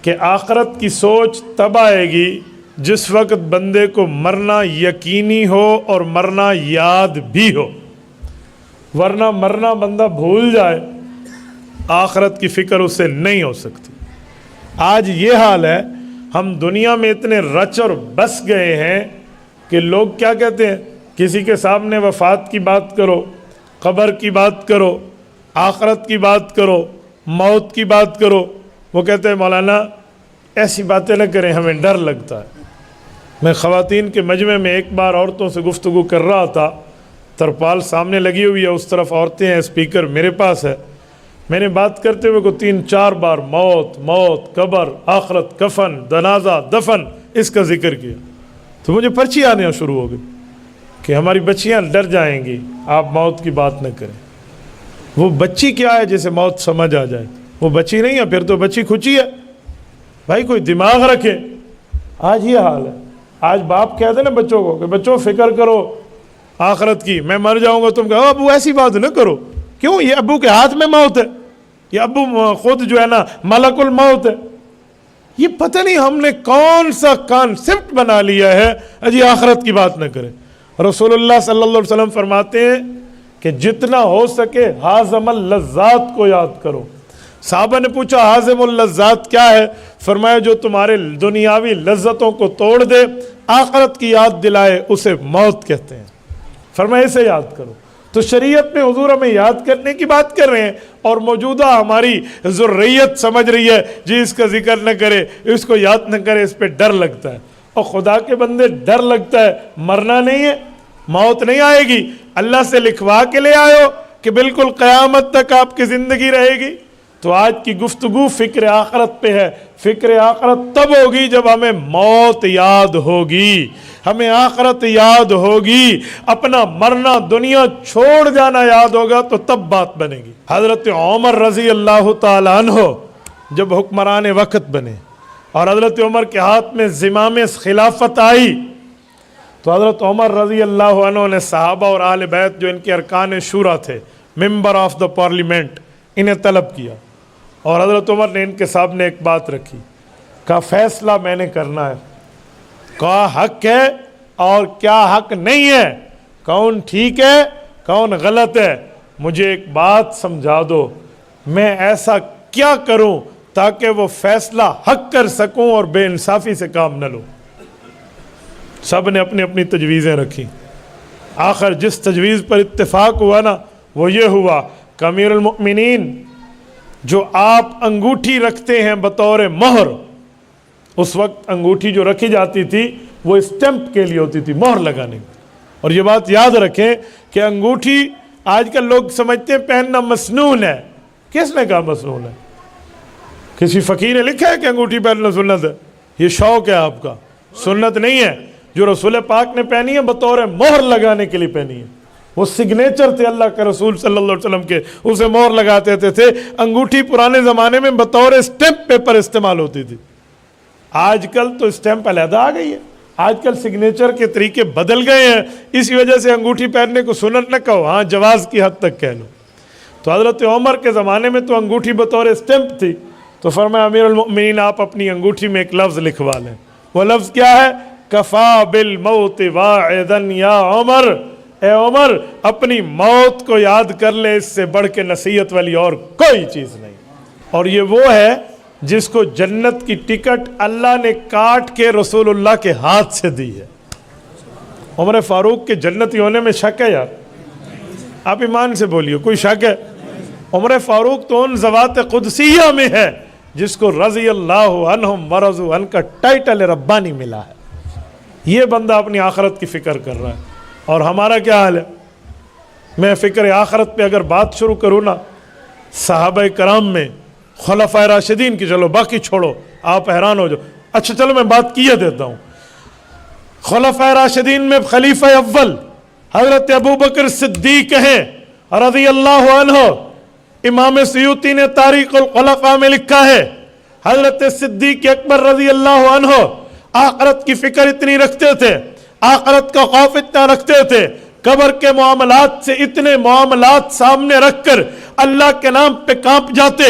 کہ آخرت کی سوچ تب آئے گی جس وقت بندے کو مرنا یقینی ہو اور مرنا یاد بھی ہو، ورنہ مرنا بندہ بھول جائے، آخرت کی فکر اسے نہیں ہو سکتی۔ آج یہ حال ہے، ہم دنیا میں اتنے رچ اور بس گئے ہیں کہ لوگ کیا کہتے ہیں، کسی کے سامنے وفات کی بات کرو، قبر کی بات کرو، آخرت کی بات کرو، موت کی بات کرو، وہ کہتے ہیں مولانا ایسی باتیں نہ کریں، ہمیں ڈر لگتا ہے۔ میں خواتین کے مجمع میں ایک بار عورتوں سے گفتگو کر رہا تھا، ترپال سامنے لگی ہوئی ہے، اس طرف عورتیں ہیں، اسپیکر میرے پاس ہے۔ میں نے بات کرتے ہوئے کو 3-4 بار موت موت، قبر، آخرت، کفن، جنازہ، دفن، اس کا ذکر کیا، تو مجھے پرچی آنے شروع ہو گئی کہ ہماری بچیاں ڈر جائیں گی، آپ موت کی بات نہ کریں۔ وہ بچی کیا ہے جسے موت سمجھ آ جائے؟ وہ بچی نہیں ہے، پھر تو بچی کھچی ہے۔ بھائی کوئی دماغ رکھے۔ آج یہ حال ہے، آج باپ کہتے ہیں نا بچوں کو کہ بچوں فکر کرو آخرت کی، میں مر جاؤں گا، تم کہو ابو ایسی بات نہ کرو۔ کیوں؟ یہ ابو کے ہاتھ میں موت ہے، یہ ابو خود جو ہے نا ملک الموت ہے۔ یہ پتہ نہیں ہم نے کون سا کانسیپٹ بنا لیا ہے، اجی آخرت کی بات نہ کریں۔ رسول اللہ صلی اللہ علیہ وسلم فرماتے ہیں کہ جتنا ہو سکے حازم اللذات کو یاد کرو۔ صحابہ نے پوچھا حازم اللذات کیا ہے؟ فرمایا جو تمہارے دنیاوی لذتوں کو توڑ دے، آخرت کی یاد دلائے، اسے موت کہتے ہیں۔ فرمایا اسے یاد کرو۔ تو شریعت میں حضور ہمیں یاد کرنے کی بات کر رہے ہیں، اور موجودہ ہماری ذریت سمجھ رہی ہے جی اس کا ذکر نہ کرے، اس کو یاد نہ کرے، اس پہ ڈر لگتا ہے۔ اور خدا کے بندے ڈر لگتا ہے، مرنا نہیں ہے، موت نہیں آئے گی، اللہ سے لکھوا کے لے آئے ہو کہ بالکل قیامت تک آپ کی زندگی رہے گی۔ تو آج کی گفتگو فکر آخرت پہ ہے۔ فکر آخرت تب ہوگی جب ہمیں موت یاد ہوگی، ہمیں آخرت یاد ہوگی، اپنا مرنا، دنیا چھوڑ جانا یاد ہوگا، تو تب بات بنے گی۔ حضرت عمر رضی اللہ تعالیٰ عنہ جب حکمران وقت بنے اور حضرت عمر کے ہاتھ میں زمام خلافت آئی، تو حضرت عمر رضی اللہ عنہ نے صحابہ اور اہل بیت جو ان کے ارکان شورا تھے، ممبر آف دا پارلیمنٹ، انہیں طلب کیا، اور حضرت عمر نے ان کے سامنے ایک بات رکھی، کہا فیصلہ میں نے کرنا ہے، کہا حق ہے اور کیا حق نہیں ہے، کون ٹھیک ہے کون غلط ہے، مجھے ایک بات سمجھا دو، میں ایسا کیا کروں تاکہ وہ فیصلہ حق کر سکوں اور بے انصافی سے کام نہ لوں۔ سب نے اپنی اپنی تجویزیں رکھی، آخر جس تجویز پر اتفاق ہوا نا وہ یہ ہوا کہ امیر المؤمنین جو آپ انگوٹھی رکھتے ہیں بطور مہر، اس وقت انگوٹھی جو رکھی جاتی تھی وہ اسٹمپ کے لیے ہوتی تھی، مہر لگانے کی۔ اور یہ بات یاد رکھیں کہ انگوٹھی آج کل لوگ سمجھتے ہیں پہننا مسنون ہے۔ کس نے کہا مسنون ہے؟ کسی فقیر نے لکھا ہے کہ انگوٹھی پہننا سنت ہے؟ یہ شوق ہے آپ کا، سنت نہیں ہے۔ جو رسول پاک نے پہنی ہے بطور مہر لگانے کے لیے پہنی ہے، وہ سگنیچر تھے اللہ کے رسول صلی اللہ علیہ وسلم کے، اسے مہر لگاتے تھے۔ انگوٹھی پرانے زمانے میں بطور اسٹیمپ پیپر استعمال ہوتی تھی، آج کل تو اسٹیمپ علیحدہ آ گئی ہے، آج کل سگنیچر کے طریقے بدل گئے ہیں، اسی وجہ سے انگوٹھی پہننے کو سنت نہ کہو، ہاں جواز کی حد تک کہہ لو۔ تو حضرت عمر کے زمانے میں تو انگوٹھی بطور اسٹیمپ تھی، تو فرمایا امیر المؤمنین آپ اپنی انگوٹھی میں ایک لفظ لکھوا لیں۔ وہ لفظ کیا ہے؟ کفا بالموت واعظا یا عمر، اے عمر اپنی موت کو یاد کر لے، اس سے بڑھ کے نصیحت والی اور کوئی چیز نہیں۔ اور یہ وہ ہے جس کو جنت کی ٹکٹ اللہ نے کاٹ کے رسول اللہ کے ہاتھ سے دی ہے۔ عمر فاروق کے جنتی ہونے میں شک ہے یار؟ آپ ایمان سے بولیے، کوئی شک ہے؟ عمر فاروق تو ان ذوات قدسیہ میں ہے جس کو رضی اللہ عنہم ورضوا عنہ کا ٹائٹل ربانی ملا ہے۔ یہ بندہ اپنی آخرت کی فکر کر رہا ہے، اور ہمارا کیا حال ہے؟ میں فکر آخرت پہ اگر بات شروع کروں نا، صحابہ کرام میں خلفائے راشدین کی، چلو باقی چھوڑو آپ حیران ہو جاؤ، اچھا چلو میں بات کیے دیتا ہوں۔ خلفائے راشدین میں خلیفہ اول حضرت ابو بکر صدیق ہیں رضی اللہ عنہ، امام سیوطی نے تاریخ الخلفاء میں لکھا ہے حضرت صدیق اکبر رضی اللہ عنہ آخرت کی فکر اتنی رکھتے تھے، آخرت کا خوف اتنا رکھتے تھے، قبر کے معاملات سے اتنے معاملات سامنے رکھ کر اللہ کے نام پہ کانپ جاتے۔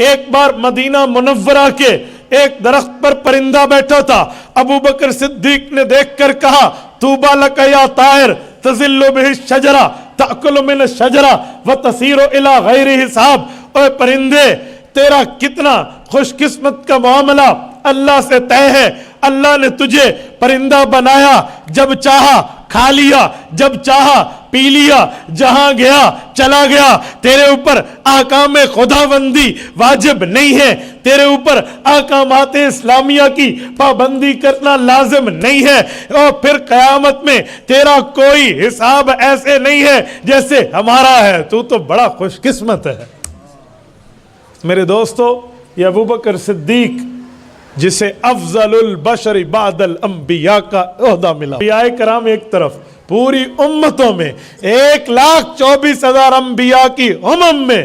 ایک بار مدینہ منورہ کے ایک درخت پر پرندہ بیٹھا تھا. ابو بکر صدیق نے دیکھ کر کہا طوبی لک یا طائر تظل بہ الشجرہ تأکل من الشجرہ وتصیر الی غیر حساب. اے پرندے تیرا کتنا خوش قسمت کا معاملہ اللہ سے طے ہے. اللہ نے تجھے پرندہ بنایا, جب چاہا کھا لیا, جب چاہا پی لیا, جہاں گیا چلا گیا. تیرے اوپر احکام خداوندی واجب نہیں ہے, تیرے اوپر احکامات اسلامیہ کی پابندی کرنا لازم نہیں ہے, اور پھر قیامت میں تیرا کوئی حساب ایسے نہیں ہے جیسے ہمارا ہے. تو بڑا خوش قسمت ہے. میرے دوستو, یہ ابو بکر صدیق جسے افضل البشر بعد الانبیاء کا عہدہ ملا. انبیاء کرام ایک طرف, پوری امتوں میں 1,24,000 انبیاء کی میں,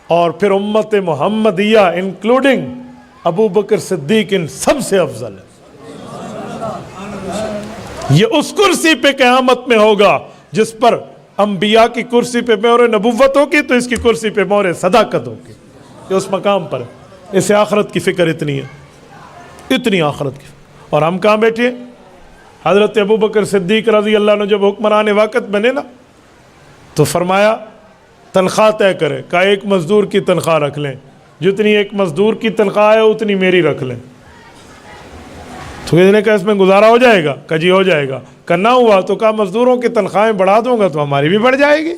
اور پھر امت محمدیہ انکلوڈنگ ابو بکر صدیق ان سب سے افضل ہے. یہ اس کرسی پہ قیامت میں ہوگا جس پر انبیاء کی کرسی پہ مہر نبوت ہوگی, تو اس کی کرسی پہ مہر صداقت ہوگی. یہ اس مقام پر ہے. اسے آخرت کی فکر اتنی ہے, اتنی آخرت کی. اور ہم کہاں بیٹھے؟ حضرت ابو بکر صدیق رضی اللہ عنہ جب حکمران وقت بنے نا, تو فرمایا تنخواہ طے کرے. کہا ایک مزدور کی تنخواہ رکھ لیں, جتنی ایک مزدور کی تنخواہ ہے اتنی میری رکھ لیں. تو کسی نے کہا اس میں گزارا ہو جائے گا؟ کہا جی ہو جائے گا. کرنا ہوا تو کہا مزدوروں کی تنخواہیں بڑھا دوں گا تو ہماری بھی بڑھ جائے گی.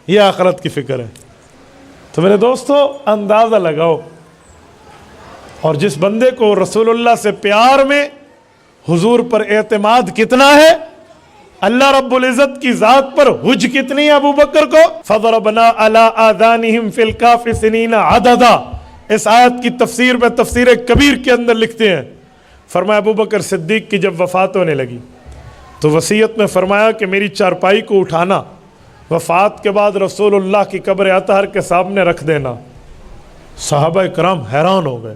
یہ آخرت کی فکر ہے. تو میرے دوستو اندازہ لگاؤ, اور جس بندے کو رسول اللہ سے پیار میں حضور پر اعتماد کتنا ہے, اللہ رب العزت کی ذات پر حج کتنی ہے ابو بکر کو. فضربنا علی آذانہم فی الکہف سنین عددا. اس آیت کی تفسیر میں تفسیر کبیر کے اندر لکھتے ہیں, فرمایا ابو بکر صدیق کی جب وفات ہونے لگی تو وصیت میں فرمایا کہ میری چارپائی کو اٹھانا, وفات کے بعد رسول اللہ کی قبر اطہر کے سامنے رکھ دینا. صحابہ کرام حیران ہو گئے,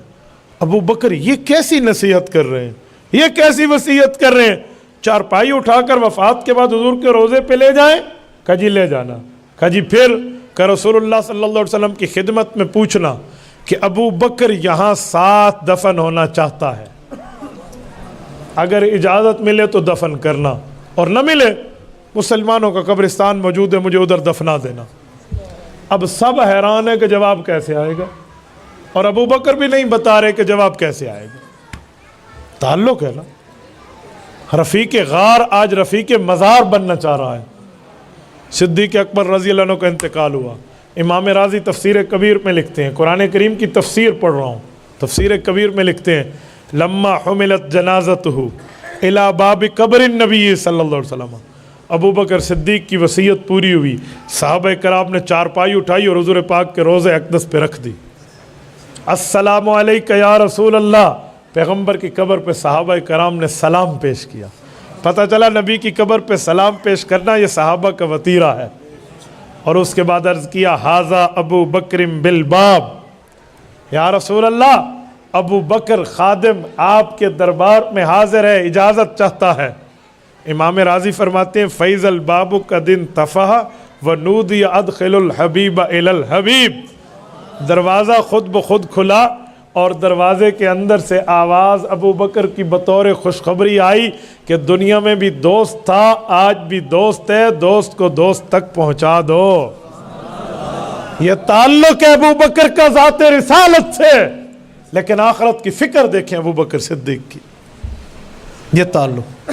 ابو بکر یہ کیسی نصیحت کر رہے ہیں, یہ کیسی وصیت کر رہے ہیں, چارپائی اٹھا کر وفات کے بعد حضور کے روزے پہ لے جائیں؟ کہا جی لے جانا. کہا جی پھر؟ کہ رسول اللہ صلی اللہ علیہ وسلم کی خدمت میں پوچھنا کہ ابو بکر یہاں ساتھ دفن ہونا چاہتا ہے, اگر اجازت ملے تو دفن کرنا, اور نہ ملے مسلمانوں کا قبرستان موجود ہے, مجھے ادھر دفنا دینا. اب سب حیران ہے کہ جواب کیسے آئے گا, اور ابو بکر بھی نہیں بتا رہے کہ جواب کیسے آئے گا. تعلق ہے نا. رفیق غار آج رفیق مزار بننا چاہ رہا ہے. صدیق اکبر رضی اللہ عنہ کا انتقال ہوا. امام راضی تفسیر کبیر میں لکھتے ہیں, قرآن کریم کی تفسیر پڑھ رہا ہوں, تفسیر کبیر میں لکھتے ہیں لما حملت جنازتہ الی باب قبر النبی صلی اللہ علیہ وسلم. ابو بکر صدیق کی وصیت پوری ہوئی, صحابہ کرام نے چارپائی اٹھائی اور حضور پاک کے روضہ اقدس پہ رکھ دی. السلام علیکہ یا رسول اللہ. پیغمبر کی قبر پہ صحابہ کرام نے سلام پیش کیا. پتہ چلا نبی کی قبر پہ سلام پیش کرنا یہ صحابہ کا وطیرہ ہے. اور اس کے بعد عرض کیا ھذا ابو بکر بالباب. یا رسول اللہ, ابو بکر خادم آپ کے دربار میں حاضر ہے, اجازت چاہتا ہے. امام راضی فرماتے ہیں فیض الباب قد انتفح ونودی ادخل الحبیب الی الحبیب. دروازہ خود بخود کھلا اور دروازے کے اندر سے آواز ابو بکر کی بطور خوشخبری آئی کہ دنیا میں بھی دوست تھا, آج بھی دوست ہے, دوست کو دوست تک پہنچا دو. یہ تعلق ہے ابو بکر کا ذات رسالت سے. لیکن آخرت کی فکر دیکھیں ابو بکر صدیق کی, یہ تعلق.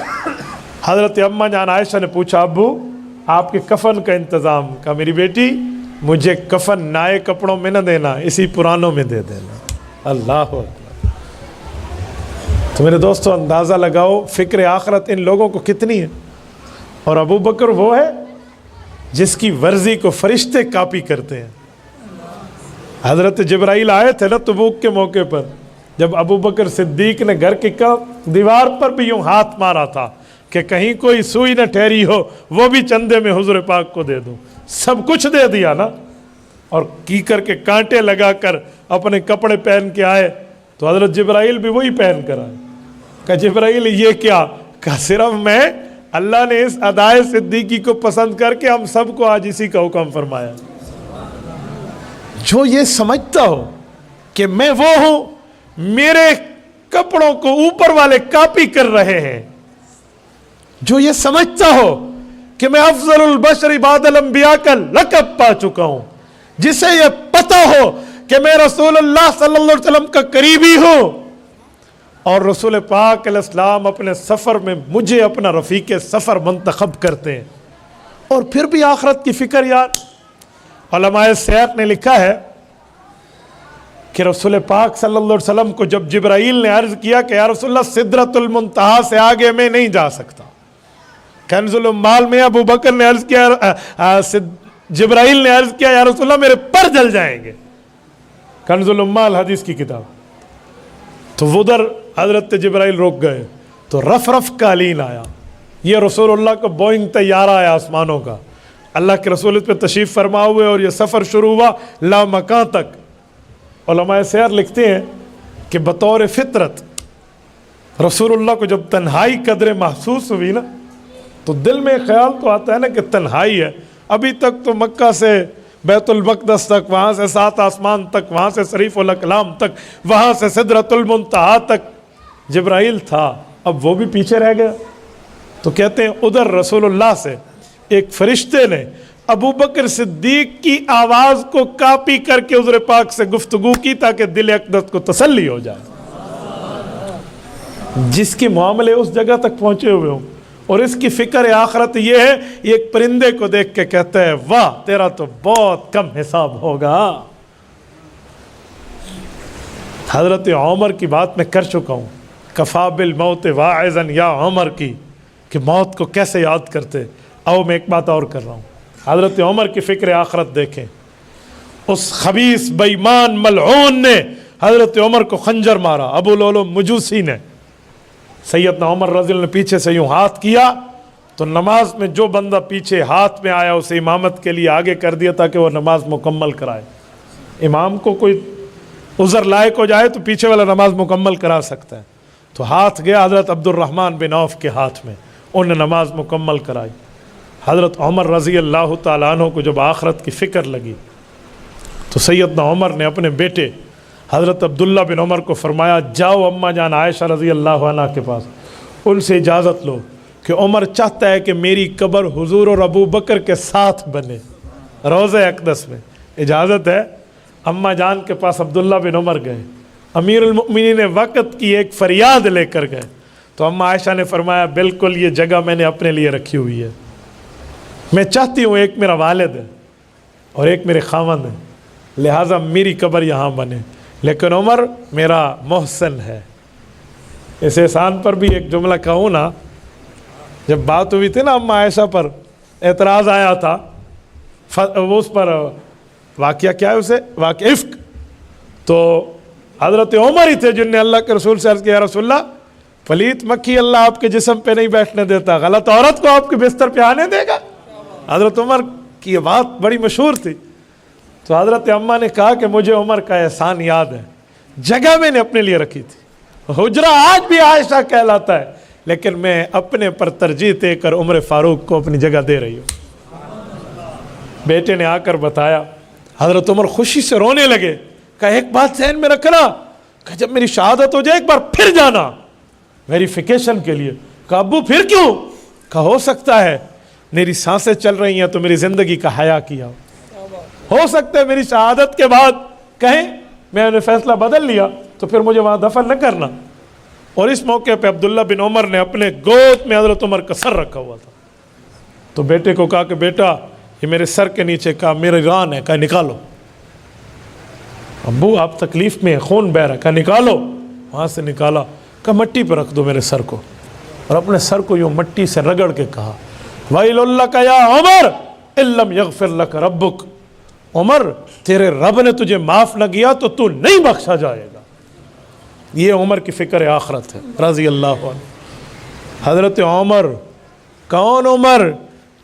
حضرت اماں جان عائشہ نے پوچھا ابو آپ کے کفن کا انتظام؟ کہا میری بیٹی مجھے کفن نئے کپڑوں میں نہ دینا, اسی پرانوں میں دے دینا. اللہ اکبر. تو میرے دوستو اندازہ لگاؤ فکر آخرت ان لوگوں کو کتنی ہے. اور ابو بکر وہ ہے جس کی ورزی کو فرشتے کاپی کرتے ہیں. حضرت جبرائیل آئے تھے نا تبوک کے موقع پر, جب ابو بکر صدیق نے گھر کی دیوار پر بھی یوں ہاتھ مارا تھا کہ کہیں کوئی سوئی نہ ٹھہری ہو, وہ بھی چندے میں حضور پاک کو دے دوں. سب کچھ دے دیا نا, اور کی کر کے کانٹے لگا کر اپنے کپڑے پہن کے آئے تو حضرت جبرائیل بھی وہی پہن کر آئے. کہ جبرائیل یہ کیا؟ کہ صرف میں, اللہ نے اس ادائے صدیقی کو پسند کر کے ہم سب کو آج اسی کا حکم فرمایا. جو یہ سمجھتا ہو کہ میں وہ ہوں میرے کپڑوں کو اوپر والے کاپی کر رہے ہیں. جو یہ سمجھتا ہو کہ میں افضل البشر بعد الانبیاء کا لقب پا چکا ہوں, جسے یہ پتا ہو کہ میں رسول اللہ صلی اللہ علیہ وسلم کا قریبی ہوں, اور رسول پاک علیہ السلام اپنے سفر میں مجھے اپنا رفیق سفر منتخب کرتے ہیں, اور پھر بھی آخرت کی فکر. یار علماء سیاق نے لکھا ہے کہ رسول پاک صلی اللہ علیہ وسلم کو جب جبرائیل نے عرض کیا کہ یا رسول اللہ سدرۃ المنتہا سے آگے میں نہیں جا سکتا, کنز الاموال میں ابو بکر نے عرض کیا, جبرائیل نے عرض کیا یا رسول اللہ میرے پر جل جائیں گے, کنز الاموال حدیث کی کتاب. تو ادھر حضرت جبرائیل روک گئے, تو رف رف قالین آیا. یہ رسول اللہ کا بوئنگ طیارہ ہے آسمانوں کا, اللہ کے رسول اس پہ تشریف فرما ہوئے, اور یہ سفر شروع ہوا لا مکان تک. علماء سیر لکھتے ہیں کہ بطور فطرت رسول اللہ کو جب تنہائی قدر محسوس ہوئی نا, تو دل میں خیال تو آتا ہے نا کہ تنہائی ہے. ابھی تک تو مکہ سے بیت المقدس تک, وہاں سے 7 آسمان تک, وہاں سے شریف الاقلام تک, وہاں سے سدرۃ المنتہا تک جبرائیل تھا, اب وہ بھی پیچھے رہ گیا. تو کہتے ہیں ادھر رسول اللہ سے ایک فرشتے نے ابو بکر صدیق کی آواز کو کاپی کر کے حضور پاک سے گفتگو کی, تاکہ دل اقدس کو تسلی ہو جائے. جس کے معاملے اس جگہ تک پہنچے ہوئے ہوں اور اس کی فکر آخرت یہ ہے, یہ ایک پرندے کو دیکھ کے کہتا ہے واہ تیرا تو بہت کم حساب ہوگا. حضرت عمر کی بات میں کر چکا ہوں, کفا بالموت واعظا یا عمر کی, کہ موت کو کیسے یاد کرتے. او میں ایک بات اور کر رہا ہوں, حضرت عمر کی فکر آخرت دیکھیں. اس خبیث بے ایمان ملعون نے حضرت عمر کو خنجر مارا, ابو لولو مجوسی نے. سیدنا عمر رضی اللہ عنہ نے پیچھے سے یوں ہاتھ کیا, تو نماز میں جو بندہ پیچھے ہاتھ میں آیا اسے امامت کے لیے آگے کر دیا تاکہ وہ نماز مکمل کرائے. امام کو کوئی عذر لائق ہو جائے تو پیچھے والا نماز مکمل کرا سکتا ہے. تو ہاتھ گیا حضرت عبد الرحمن بن عوف کے ہاتھ میں, انہوں نے نماز مکمل کرائی. حضرت عمر رضی اللہ تعالیٰ عنہ کو جب آخرت کی فکر لگی تو سیدنا عمر نے اپنے بیٹے حضرت عبداللہ بن عمر کو فرمایا جاؤ اماں جان عائشہ رضی اللہ عنہ کے پاس, ان سے اجازت لو کہ عمر چاہتا ہے کہ میری قبر حضور اور ابو بکر کے ساتھ بنے روضہ اقدس میں. اجازت ہے. اماں جان کے پاس عبداللہ بن عمر گئے, امیر المؤمنین وقت کی ایک فریاد لے کر گئے. تو اماں عائشہ نے فرمایا بالکل یہ جگہ میں نے اپنے لیے رکھی ہوئی ہے, میں چاہتی ہوں ایک میرا والد ہے اور ایک میرے خاوند ہے, لہٰذا میری قبر یہاں بنے. لیکن عمر میرا محسن ہے. اس احسان پر بھی ایک جملہ کہوں نا, جب بات ہوئی تھی نا اماں عائشہ پر اعتراض آیا تھا, وہ اس پر واقعہ کیا ہے اسے واقعہ عفق, تو حضرت عمر ہی تھے جن نے اللہ کے رسول سے عرض کیا یا رسول اللہ پلیت مکھی اللہ آپ کے جسم پہ نہیں بیٹھنے دیتا, غلط عورت کو آپ کے بستر پہ آنے دے گا. حضرت عمر کی یہ بات بڑی مشہور تھی. تو حضرت اماں نے کہا کہ مجھے عمر کا احسان یاد ہے, جگہ میں نے اپنے لیے رکھی تھی, حجرہ آج بھی عائشہ کہلاتا ہے, لیکن میں اپنے پر ترجیح دے کر عمر فاروق کو اپنی جگہ دے رہی ہوں. بیٹے نے آ کر بتایا, حضرت عمر خوشی سے رونے لگے. کہا ایک بات ذہن میں رکھنا, کہ جب میری شہادت ہو جائے ایک بار پھر جانا ویریفیکیشن کے لیے. کہا ابو پھر کیوں؟ کہا ہو سکتا ہے میری سانسیں چل رہی ہیں تو میری زندگی کا حیا کیا ہو سکتا ہے میری شہادت کے بعد کہیں میں نے فیصلہ بدل لیا تو پھر مجھے وہاں دفن نہ کرنا. اور اس موقع پہ عبداللہ بن عمر نے اپنے گود میں حضرت عمر کا سر رکھا ہوا تھا. تو بیٹے کو کہا کہ بیٹا یہ میرے سر کے نیچے, کہا میری ران ہے, کہا نکالو. ابو آپ تکلیف میں خون بہ رہا, کہا نکالو. وہاں سے نکالا, کہا مٹی پہ رکھ دو میرے سر کو, اور اپنے سر کو یوں مٹی سے رگڑ کے کہا وَإِلُ اللَّكَ يَا عُمَرْ إِن لَّمْ يَغْفِرْ لَكَ رَبُّكَ, عمر تیرے رب نے تجھے معاف نہ کیا تو تو نہیں بخشا جائے گا. یہ عمر کی فکر آخرت ہے رضی اللہ عنہ. حضرت عمر, کون عمر؟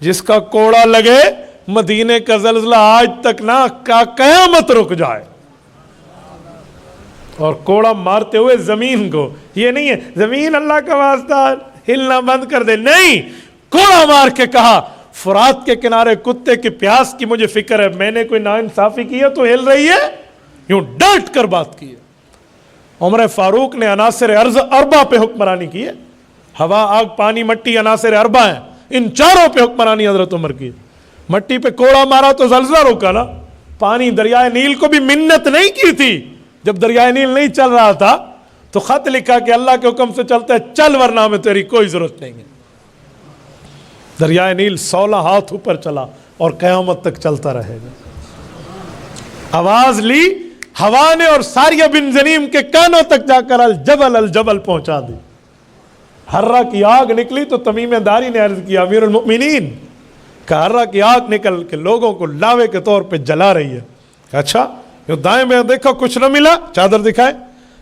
جس کا کوڑا لگے مدینے کا زلزلہ آج تک نہ قیامت رک جائے, اور کوڑا مارتے ہوئے زمین کو. یہ نہیں ہے زمین اللہ کا واسطہ ہلنا بند کر دے, نہیں, کوڑا مار کے کہا فرات کے کنارے کتے کی پیاس کی مجھے فکر ہے, میں نے کوئی ناانصافی کی ہے تو ہل رہی ہے, یوں ڈانٹ کر بات کی ہے. عمر فاروق نے عناصر اربع پہ حکمرانی کی ہے. ہوا، آگ، پانی، مٹی، عناصر اربع ہیں. ان چاروں پہ حکمرانی حضرت عمر کی. مٹی پہ کوڑا مارا تو زلزلہ روکا نا. پانی، دریائے نیل کو بھی منت نہیں کی تھی. جب دریائے نیل نہیں چل رہا تھا تو خط لکھا کہ اللہ کے حکم سے چلتا ہے چل، ورنہ ہمیں تیری کوئی ضرورت نہیں ہے. دریائے نیل 16 ہاتھ اوپر چلا اور قیامت تک چلتا رہے گا. آواز لی ہوا نے اور ساریہ بن زنیم کے کانوں تک جا کر الجبل پہنچا دی. ہرہ کی آگ نکلی تو تمیم داری نے عرض کیا امیر المؤمنین کہ ہرہ کی آگ نکل کے لوگوں کو لاوے کے طور پہ جلا رہی ہے. اچھا، دائیں میں دیکھا کچھ نہ ملا، چادر دکھائے.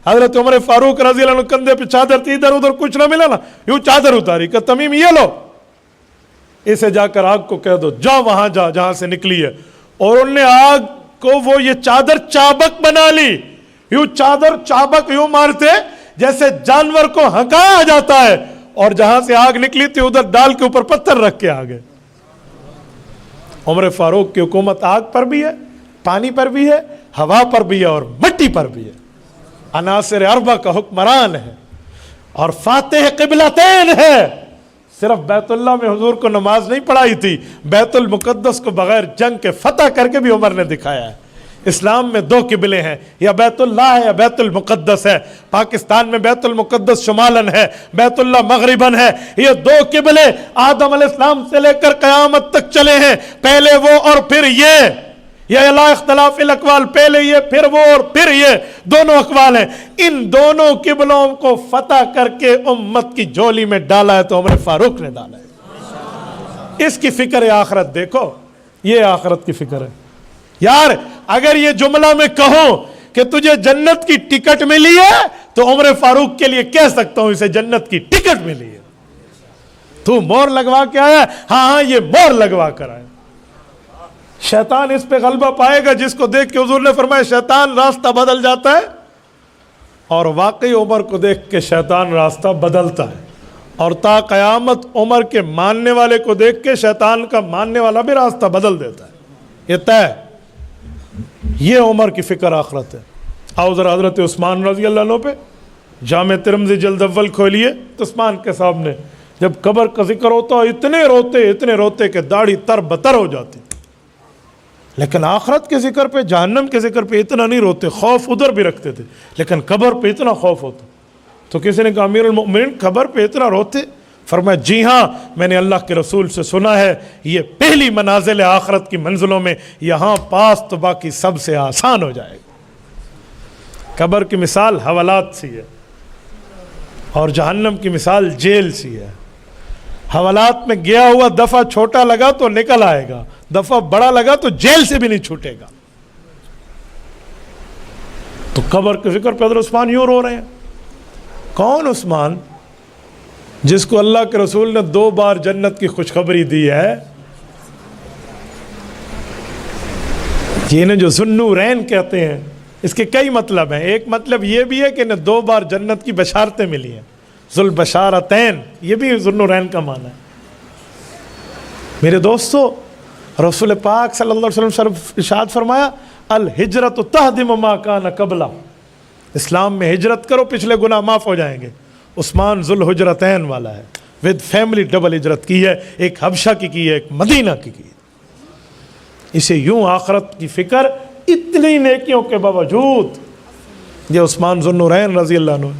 حضرت عمر فاروق رضی اللہ عنہ کندھے پہ چادر تھی، ادھر ادھر کچھ نہ ملا نا، یوں چادر اتاری کہ تمیم یہ لو، اسے جا کر آگ کو کہہ دو جا وہاں جا جہاں سے نکلی ہے. اور انہوں نے آگ کو وہ یہ چادر چابک بنا لی. یوں چادر چابک یوں مارتے جیسے جانور کو ہنکایا جاتا ہے، اور جہاں سے آگ نکلی تھی ادھر ڈال کے اوپر پتھر رکھ کے آگے. عمر فاروق کی حکومت آگ پر بھی ہے، پانی پر بھی ہے، ہوا پر بھی ہے اور مٹی پر بھی ہے. عناصر اربع کا حکمران ہے اور فاتح قبلتین ہے. صرف بیت اللہ میں حضور کو نماز نہیں پڑھائی تھی، بیت المقدس کو بغیر جنگ کے فتح کر کے بھی عمر نے دکھایا ہے. اسلام میں 2 قبلے ہیں، یا بیت اللہ ہے یا بیت المقدس ہے. پاکستان میں بیت المقدس شمالاً ہے، بیت اللہ مغرباً ہے. یہ 2 قبلے آدم علیہ السلام سے لے کر قیامت تک چلے ہیں. پہلے وہ اور پھر یہ لا اختلاف الاقوال، پہلے یہ پھر وہ اور پھر یہ دونوں اقوال ہیں. ان دونوں قبلوں کو فتح کر کے امت کی جھولی میں ڈالا ہے تو عمر فاروق نے ڈالا ہے. اس کی فکر ہے آخرت. دیکھو یہ آخرت کی فکر ہے. یار اگر یہ جملہ میں کہوں کہ تجھے جنت کی ٹکٹ ملی ہے تو عمر فاروق کے لیے کہہ سکتا ہوں اسے جنت کی ٹکٹ ملی ہے. تو مور لگوا کے آیا؟ ہاں یہ مور لگوا کر آیا. شیطان اس پہ غلبہ پائے گا جس کو دیکھ کے حضور نے فرمایا شیطان راستہ بدل جاتا ہے، اور واقعی عمر کو دیکھ کے شیطان راستہ بدلتا ہے. اور تا قیامت عمر کے ماننے والے کو دیکھ کے شیطان کا ماننے والا بھی راستہ بدل دیتا ہے. یہ طے. یہ عمر کی فکر آخرت ہے. آؤ ذرا حضرت عثمان رضی اللہ عنہ پہ جامع ترمذی جلد اول کھولیے تو عثمان کے سامنے جب قبر کا ذکر ہوتا اتنے روتے کہ داڑھی تر بتر ہو جاتی. لیکن آخرت کے ذکر پہ، جہنم کے ذکر پہ اتنا نہیں روتے. خوف ادھر بھی رکھتے تھے لیکن قبر پہ اتنا خوف ہوتا. تو کسی نے کہا امیر المؤمنین قبر پہ اتنا روتے؟ فرمایا جی ہاں، میں نے اللہ کے رسول سے سنا ہے یہ پہلی منازل ہے آخرت کی منزلوں میں، یہاں پاس تو باقی سب سے آسان ہو جائے گا. قبر کی مثال حوالات سی ہے اور جہنم کی مثال جیل سی ہے. حوالات میں گیا ہوا دفعہ چھوٹا لگا تو نکل آئے گا، دفعہ بڑا لگا تو جیل سے بھی نہیں چھوٹے گا. تو قبر کے ذکر پہ حضرت عثمان یوں رو رہے ہیں. کون عثمان؟ جس کو اللہ کے رسول نے 2 بار جنت کی خوشخبری دی ہے. یہ جو ذوالنورین کہتے ہیں اس کے کئی مطلب ہیں. ایک مطلب یہ بھی ہے کہ انہیں 2 بار جنت کی بشارتیں ملی ہیں. ذوالبشارتین یہ بھی ذوالنورین کا معنی ہے. میرے دوستو، رسول پاک صلی اللہ علیہ وسلم ارشاد فرمایا الہجرت تہدم ما کان قبلہ، اسلام میں ہجرت کرو پچھلے گناہ معاف ہو جائیں گے. عثمان ذوالحجرتین والا ہے، ود فیملی ڈبل ہجرت کی ہے، ایک حبشہ کی ہے، ایک مدینہ کی ہے. اسے یوں آخرت کی فکر اتنی نیکیوں کے باوجود یہ عثمان ذوالنورین رضی اللہ عنہ،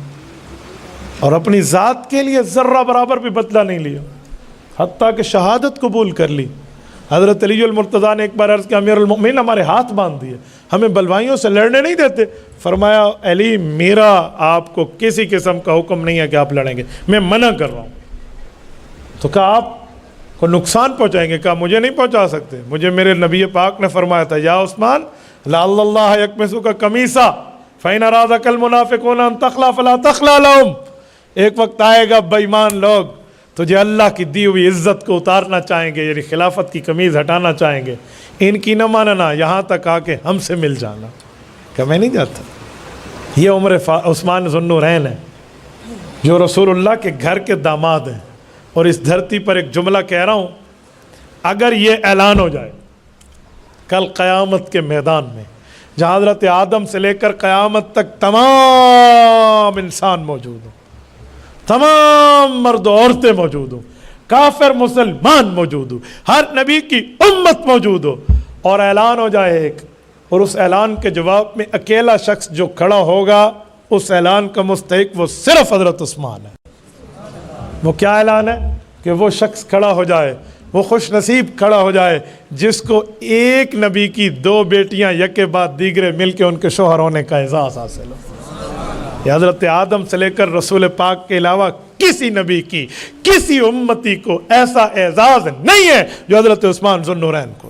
اور اپنی ذات کے لیے ذرہ برابر بھی بدلہ نہیں لیا، حتیٰ کہ شہادت قبول کر لی. حضرت علی المرتضیٰ نے ایک بار عرض کیا امیر المؤمنین ہمارے ہاتھ باندھ دیے، ہمیں بلوائیوں سے لڑنے نہیں دیتے. فرمایا علی میرا آپ کو کسی قسم کا حکم نہیں ہے کہ آپ لڑیں گے، میں منع کر رہا ہوں. تو کہا آپ کو نقصان پہنچائیں گے؟ کہا مجھے نہیں پہنچا سکتے، مجھے میرے نبی پاک نے فرمایا تھا یا عثمان لعل اللہ یکمسک قمیصا فإن أرادك المنافقون أن تخلع فلا تخلع لهم. ایک وقت آئے گا بے ایمان لوگ تجھے اللہ کی دی ہوئی عزت کو اتارنا چاہیں گے، یعنی خلافت کی قمیض ہٹانا چاہیں گے، ان کی نہ ماننا، یہاں تک آ کے ہم سے مل جانا. کہ میں نہیں جاتا. یہ عمر عثمان ذوالنورین ہے جو رسول اللہ کے گھر کے داماد ہیں. اور اس دھرتی پر ایک جملہ کہہ رہا ہوں، اگر یہ اعلان ہو جائے کل قیامت کے میدان میں جہاں حضرت آدم سے لے کر قیامت تک تمام انسان موجود ہوں، تمام مرد و عورتیں موجود ہوں، کافر مسلمان موجود ہوں، ہر نبی کی امت موجود ہو، اور اعلان ہو جائے ایک، اور اس اعلان کے جواب میں اکیلا شخص جو کھڑا ہوگا اس اعلان کا مستحق وہ صرف حضرت عثمان ہے۔ وہ کیا اعلان ہے؟ کہ وہ شخص کھڑا ہو جائے، وہ خوش نصیب کھڑا ہو جائے جس کو ایک نبی کی 2 بیٹیاں یکے بعد دیگرے مل کے ان کے شوہر ہونے کا اعزاز حاصل ہو۔ یہ حضرت آدم سے لے کر رسول پاک کے علاوہ کسی نبی کی کسی امتی کو ایسا اعزاز نہیں ہے جو حضرت عثمان ذو النورین کو۔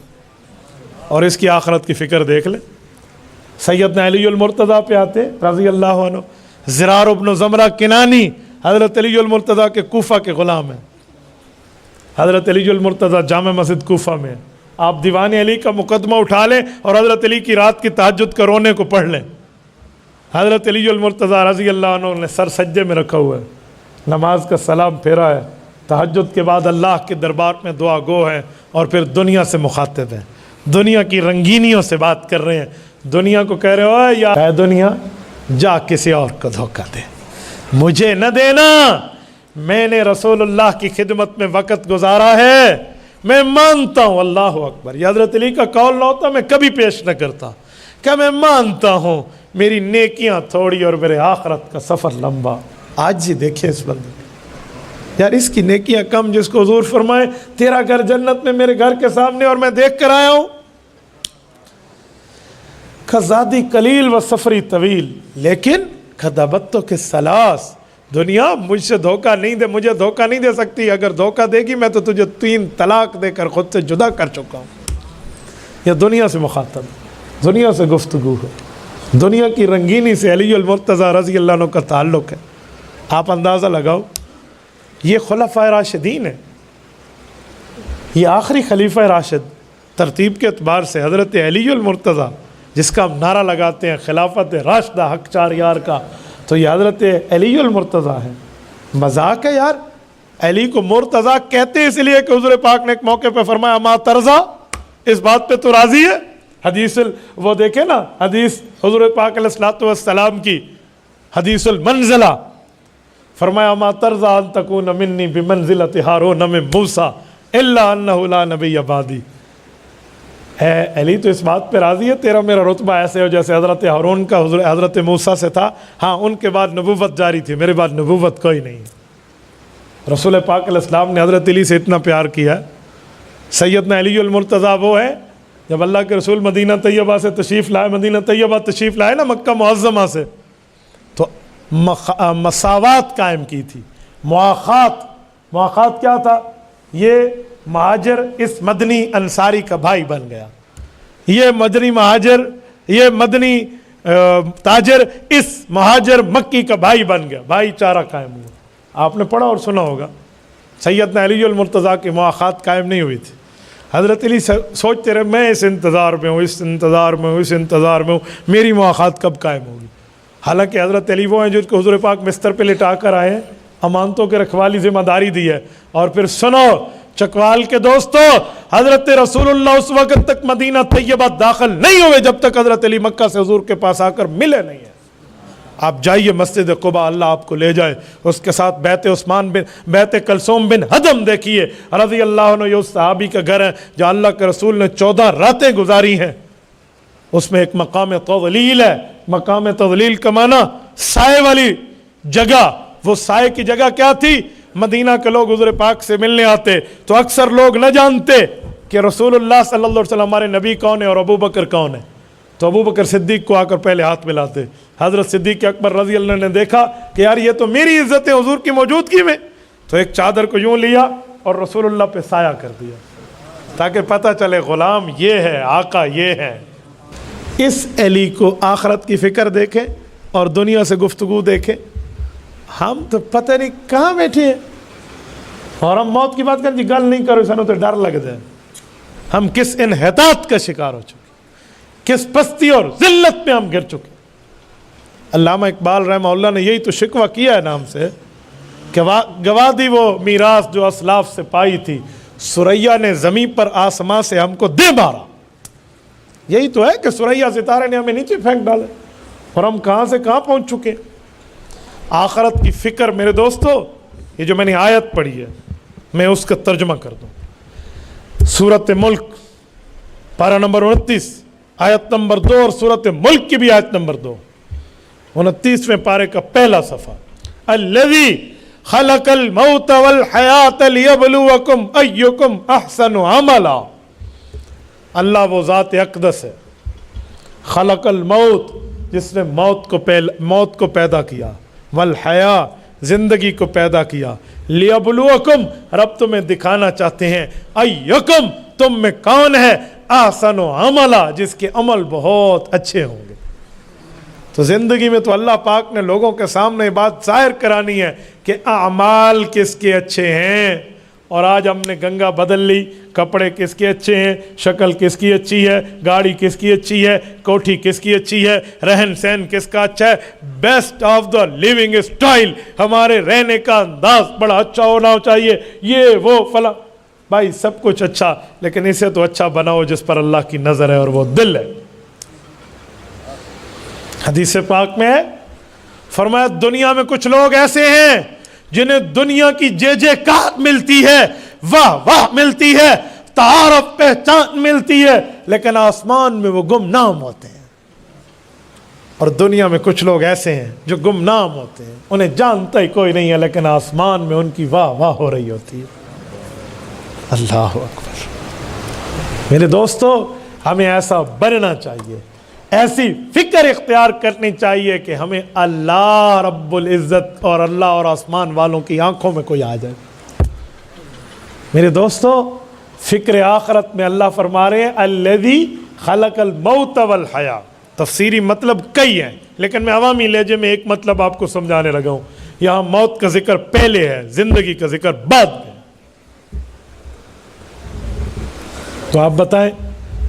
اور اس کی آخرت کی فکر دیکھ لیں، سیدنا علی المرتضیٰ پہ آتے رضی اللہ عنہ، زرار ابن زمرہ کنانی حضرت علی المرتضیٰ کے کوفہ کے غلام ہیں۔ حضرت علی المرتضیٰ جامع مسجد کوفہ میں، آپ دیوان علی کا مقدمہ اٹھا لیں اور حضرت علی کی رات کی تہجد کا رونے کو پڑھ لیں۔ حضرت علی المرتضیٰ رضی اللہ عنہ نے سر سجدے میں رکھا ہوا ہے، نماز کا سلام پھیرا ہے، تہجد کے بعد اللہ کے دربار میں دعا گو ہے، اور پھر دنیا سے مخاطب ہیں، دنیا کی رنگینیوں سے بات کر رہے ہیں، دنیا کو کہہ رہے ہو یا اے دنیا جا کسی اور کو دھوکہ دے، مجھے نہ دینا، میں نے رسول اللہ کی خدمت میں وقت گزارا ہے، میں مانتا ہوں اللہ اکبر۔ یہ حضرت علی کا قول نہ ہوتا میں کبھی پیش نہ کرتا کہ میں مانتا ہوں میری نیکیاں تھوڑی اور میرے آخرت کا سفر لمبا۔ آج جی دیکھیں اس بندے کو، یار اس کی نیکیاں کم جس کو حضور فرمائے تیرا گھر جنت میں میرے گھر کے سامنے اور میں دیکھ کر آیا ہوں۔ خزادی قلیل و سفری طویل لیکن خدابتوں کے سلاس، دنیا مجھ سے دھوکہ نہیں دے، مجھے دھوکہ نہیں دے سکتی، اگر دھوکہ دے گی میں تو تجھے 3 طلاق دے کر خود سے جدا کر چکا ہوں۔ یہ دنیا سے مخاطب، دنیا سے گفتگو ہے، دنیا کی رنگینی سے علی المرتضیٰ رضی اللہ عنہ کا تعلق ہے۔ آپ اندازہ لگاؤ، یہ خلفائے راشدین ہیں، یہ آخری خلیفہ راشد ترتیب کے اعتبار سے حضرت علی المرتضیٰ، جس کا ہم نعرہ لگاتے ہیں خلافت راشدہ حق 4 یار کا، تو یہ حضرت علی المرتضیٰ ہے۔ مذاق ہے یار، علی کو مرتضیٰ کہتے اس لیے کہ حضور پاک نے ایک موقع پہ فرمایا اما ترضیٰ، اس بات پہ تو راضی ہے؟ حدیث وہ دیکھیں نا، حدیث حضور پاک علیہ السلام کی حدیث المنزلہ، فرمایا اما ترضیٰ ان تکون منی بمنزلۃ ہارون من موسیٰ الا انہ لا نبی بعدی۔ ہے علی تو اس بات پہ راضی ہے تیرا میرا رتبہ ایسے ہو جیسے حضرت ہارون کا حضرت موسیٰ سے تھا، ہاں ان کے بعد نبوت جاری تھی، میرے بعد نبوت کوئی نہیں۔ رسول پاک علیہ السلام نے حضرت علی سے اتنا پیار کیا ہے۔ سیدنا علی المرتضیٰ وہ ہے جب اللہ کے رسول مدینہ طیبہ سے تشریف لائے، مدینہ طیبہ تشریف لائے نا مکہ معظمہ سے، تو مساوات قائم کی تھی، مواخات کیا تھا؟ یہ مہاجر اس مدنی انصاری کا بھائی بن گیا، یہ مدنی مہاجر، یہ مدنی تاجر اس مہاجر مکی کا بھائی بن گیا، بھائی چارہ قائم ہوا۔ آپ نے پڑھا اور سنا ہوگا، سیدنا علی المرتضیٰ کی مواخات قائم نہیں ہوئی تھی۔ حضرت علی سوچتے رہے میں اس انتظار میں ہوں، اس انتظار میں ہوں، اس انتظار میں ہوں، میری مواخات کب قائم ہوگی؟ حالانکہ حضرت علی وہ ہیں جو حضور پاک بستر پہ لٹا کر آئے ہیں، امانتوں کے رکھوالی ذمہ داری دی ہے۔ اور پھر سنو چکوال کے دوستو، حضرت رسول اللہ اس وقت تک مدینہ طیبہ داخل نہیں ہوئے جب تک حضرت علی مکہ سے حضور کے پاس آ کر ملے نہیں ہیں۔ آپ جائیے مسجد قباء، اللہ آپ کو لے جائے، اس کے ساتھ بیت کلثوم بن ہدم دیکھیے رضی اللہ عنہ، یہ اس صحابی کا گھر ہے جہاں اللہ کے رسول نے 14 راتیں گزاری ہیں۔ اس میں ایک مقام تضلیل ہے، مقام تضلیل کا معنی سائے والی جگہ۔ وہ سائے کی جگہ کیا تھی؟ مدینہ کے لوگ حضور پاک سے ملنے آتے تو اکثر لوگ نہ جانتے کہ رسول اللہ صلی اللہ علیہ وسلم ہمارے نبی کون ہے اور ابو بکر کون ہے، تو ابو بکر صدیق کو آ کر پہلے ہاتھ ملاتے۔ حضرت صدیق اکبر رضی اللہ عنہ نے دیکھا کہ یار یہ تو میری عزت ہے حضور کی موجودگی میں، تو ایک چادر کو یوں لیا اور رسول اللہ پہ سایہ کر دیا تاکہ پتہ چلے غلام یہ ہے، آقا یہ ہے۔ اس علی کو آخرت کی فکر دیکھیں اور دنیا سے گفتگو دیکھیں۔ ہم تو پتہ نہیں کہاں بیٹھے ہیں اور ہم موت کی بات کریں جی گل نہیں کرو، سانو تو ڈر لگتا ہے۔ ہم کس انحطاط کا شکار ہو چکے، کس پستی اور ذلت میں ہم گر چکے۔ علامہ اقبال رحمہ اللہ نے یہی تو شکوہ کیا ہے نام سے کہ گوا دی وہ میراث جو اسلاف سے پائی تھی، ثریا نے زمین پر آسماں سے ہم کو دے مارا۔ یہی تو ہے کہ سریا ستارے نے ہمیں نیچے پھینک ڈالے اور ہم کہاں سے کہاں پہنچ چکے. آخرت کی فکر میرے دوستو، یہ جو میں نے آیت پڑھی ہے میں اس کا ترجمہ کر دوں. سورۃ ملک پارہ نمبر 29 آیت نمبر 2 اور سورۃ ملک کی بھی آیت نمبر 2، 29ویں پارے کا پہلا صفحہ. الذی خلق الموت والحیات لیبلوکم ایکم احسن عملا. اللہ وہ ذات اقدس ہے، خلق الموت جس نے موت کو پیدا کیا، والحیا زندگی کو پیدا کیا، لیبلوکم رب تمہیں دکھانا چاہتے ہیں ایکم تم میں کون ہے احسن عملا جس کے عمل بہت اچھے ہوں گے. تو زندگی میں تو اللہ پاک نے لوگوں کے سامنے بات ظاہر کرانی ہے کہ اعمال کس کے اچھے ہیں. اور آج ہم نے گنگا بدل لی، کپڑے کس کے اچھے ہیں، شکل کس کی اچھی ہے، گاڑی کس کی اچھی ہے، کوٹھی کس کی اچھی ہے، رہن سہن کس کا اچھا ہے، best of the living style, ہمارے رہنے کا انداز بڑا اچھا ہونا چاہیے، یہ وہ فلاں. بھائی سب کچھ اچھا، لیکن اسے تو اچھا بناؤ جس پر اللہ کی نظر ہے اور وہ دل ہے. حدیث پاک میں فرمایا دنیا میں کچھ لوگ ایسے ہیں جنہیں دنیا کی جے جے کار ملتی ہے، واہ واہ ملتی ہے، تعارف پہچان ملتی ہے، لیکن آسمان میں وہ گمنام ہوتے ہیں. اور دنیا میں کچھ لوگ ایسے ہیں جو گمنام ہوتے ہیں، انہیں جانتا ہی کوئی نہیں ہے، لیکن آسمان میں ان کی واہ واہ ہو رہی ہوتی ہے. اللہ اکبر. میرے دوستو ہمیں ایسا بننا چاہیے، ایسی فکر اختیار کرنی چاہیے کہ ہمیں اللہ رب العزت اور اللہ اور آسمان والوں کی آنکھوں میں کوئی آ جائے. میرے دوستو فکر آخرت میں اللہ فرما رہے ہیں الذی خلق الموت والحیاۃ. تفسیری مطلب کئی ہیں لیکن میں عوامی لہجے میں ایک مطلب آپ کو سمجھانے لگا ہوں. یہاں موت کا ذکر پہلے ہے، زندگی کا ذکر بعد میں. تو آپ بتائیں،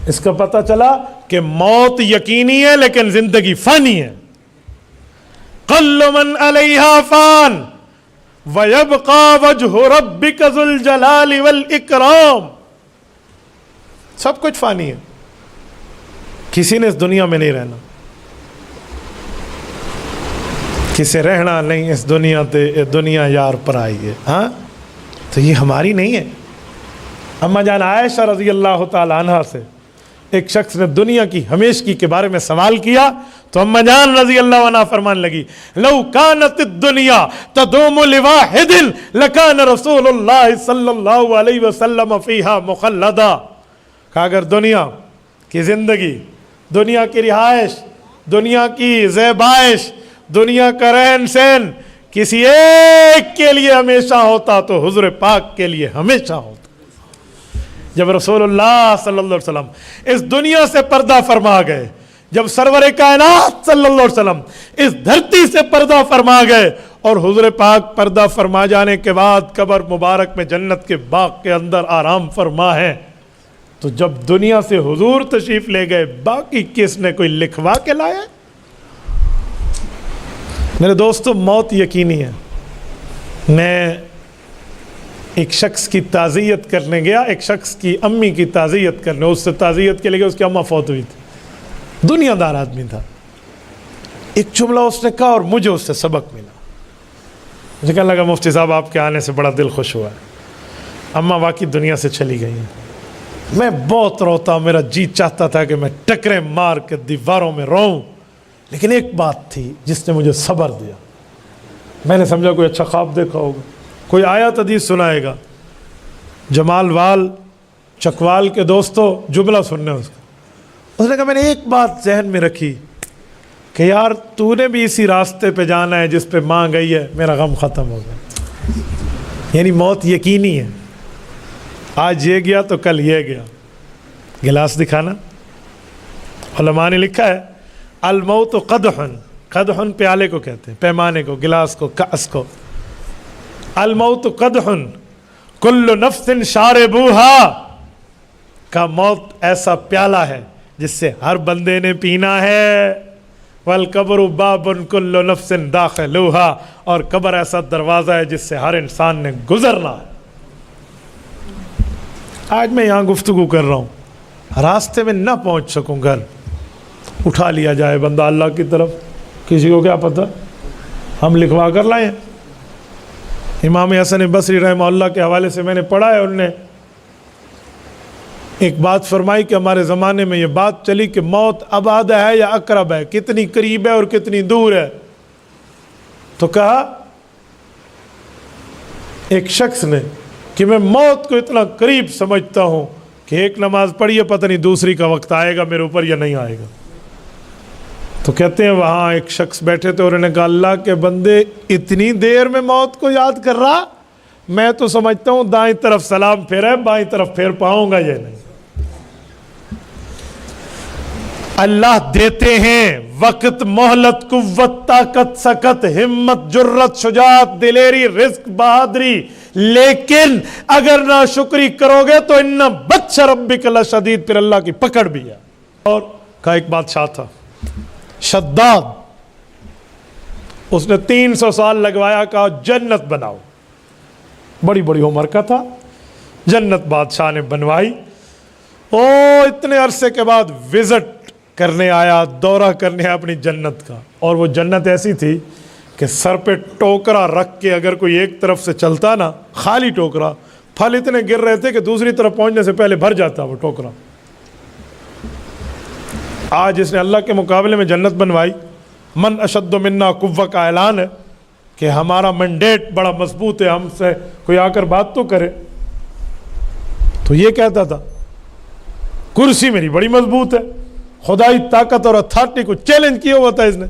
اس کا پتہ چلا کہ موت یقینی ہے لیکن زندگی فانی ہے. کل من علیہا فان ویبقی وجہ ربک ذو الجلال والاکرام. سب کچھ فانی ہے، کسی نے اس دنیا میں نہیں رہنا، کسے رہنا نہیں اس دنیا تے، دنیا یار پر آئی ہے. ہاں تو یہ ہماری نہیں ہے. اما جان عائشہ رضی اللہ تعالی عنہ سے ایک شخص نے دنیا کی ہمیشگی کے بارے میں سوال کیا تو اما جان رضی اللہ عنہ فرمان لگی لو کانت الدنیا تدوم لواحد لکان رسول اللہ صلی اللہ علیہ وسلم فیہا مخلدا. کہ اگر دنیا کی زندگی، دنیا کی رہائش، دنیا کی زیبائش، دنیا کا رہن سہن کسی ایک کے لیے ہمیشہ ہوتا تو حضور پاک کے لیے ہمیشہ ہوتا. جب رسول اللہ صلی اللہ علیہ وسلم اس دنیا سے پردہ فرما گئے، جب سرور کائنات صلی اللہ علیہ وسلم اس دھرتی سے پردہ فرما گئے اور حضور پاک پردہ فرما جانے کے بعد قبر مبارک میں جنت کے باغ کے اندر آرام فرما ہے، تو جب دنیا سے حضور تشریف لے گئے باقی کس نے کوئی لکھوا کے لایا؟ میرے دوستو موت یقینی ہے. میں ایک شخص کی تعزیت کرنے گیا، ایک شخص کی امی کی تعزیت کرنے، اس سے تعزیت کے لیے اس کی اماں فوت ہوئی تھی، دنیا دار آدمی تھا. ایک جملہ اس نے کہا اور مجھے اس سے سبق ملا. مجھے کہنے لگا مفتی صاحب آپ کے آنے سے بڑا دل خوش ہوا ہے، اماں واقعی دنیا سے چلی گئی ہیں. میں بہت روتا، میرا جی چاہتا تھا کہ میں ٹکرے مار کے دیواروں میں روؤں، لیکن ایک بات تھی جس نے مجھے صبر دیا. میں نے سمجھا کوئی اچھا خواب دیکھا ہوگا، کوئی آیت حدیث سنائے گا. جمال وال چکوال کے دوستوں جملہ سننے اس نے کہا میں نے ایک بات ذہن میں رکھی کہ یار تو نے بھی اسی راستے پہ جانا ہے جس پہ ماں گئی ہے، میرا غم ختم ہو گیا. یعنی موت یقینی ہے، آج یہ گیا تو کل یہ گیا. گلاس دکھانا، علماء نے لکھا ہے الموت قدحن، قدحن پیالے کو کہتے ہیں، پیمانے کو، گلاس کو، کاس کو. الموت قدحن کل نفس شاربوہا، کا موت ایسا پیالہ ہے جس سے ہر بندے نے پینا ہے. والقبر باب کل نفس داخلوہا، اور قبر ایسا دروازہ ہے جس سے ہر انسان نے گزرنا ہے. آج میں یہاں گفتگو کر رہا ہوں، راستے میں نہ پہنچ سکوں گھر، اٹھا لیا جائے بندہ اللہ کی طرف، کسی کو کیا پتہ، ہم لکھوا کر لائیں۔ امام حسن بصری رحمہ اللہ کے حوالے سے میں نے پڑھا ہے، انہوں نے ایک بات فرمائی کہ ہمارے زمانے میں یہ بات چلی کہ موت ابعد ہے یا اقرب ہے، کتنی قریب ہے اور کتنی دور ہے۔ تو کہا ایک شخص نے کہ میں موت کو اتنا قریب سمجھتا ہوں کہ ایک نماز پڑھیے پتہ نہیں دوسری کا وقت آئے گا میرے اوپر یا نہیں آئے گا۔ تو کہتے ہیں وہاں ایک شخص بیٹھے تھے اور انہوں نے کہا اللہ کے بندے اتنی دیر میں موت کو یاد کر رہا، میں تو سمجھتا ہوں دائیں طرف سلام پھیرا ہے، بائیں طرف پھیر پاؤں گا یا نہیں۔ اللہ دیتے ہیں وقت، مہلت، قوت، طاقت، سکت، ہمت، جرت، شجاعت، دلیری، رزق، بہادری، لیکن اگر نہ شکری کرو گے تو ان بطش ربک لشدید، پھر اللہ کی پکڑ بھی ہے۔ اور کہا ایک بادشاہ تھا شداد، اس نے 300 سال لگوایا، کہا جنت بناؤ، بڑی بڑی عمر کا تھا، جنت بادشاہ نے بنوائی۔ اتنے عرصے کے بعد وزٹ کرنے آیا، دورہ کرنے آیا اپنی جنت کا، اور وہ جنت ایسی تھی کہ سر پہ ٹوکرا رکھ کے اگر کوئی ایک طرف سے چلتا نا، خالی ٹوکرا، پھل اتنے گر رہے تھے کہ دوسری طرف پہنچنے سے پہلے بھر جاتا وہ ٹوکرا۔ آج اس نے اللہ کے مقابلے میں جنت بنوائی، من اشد منا قوہ کا اعلان ہے کہ ہمارا مینڈیٹ بڑا مضبوط ہے، ہم سے کوئی آ کر بات تو کرے۔ تو یہ کہتا تھا کرسی میری بڑی مضبوط ہے، خدائی طاقت اور اتھارٹی کو چیلنج کیا ہوا تھا اس نے۔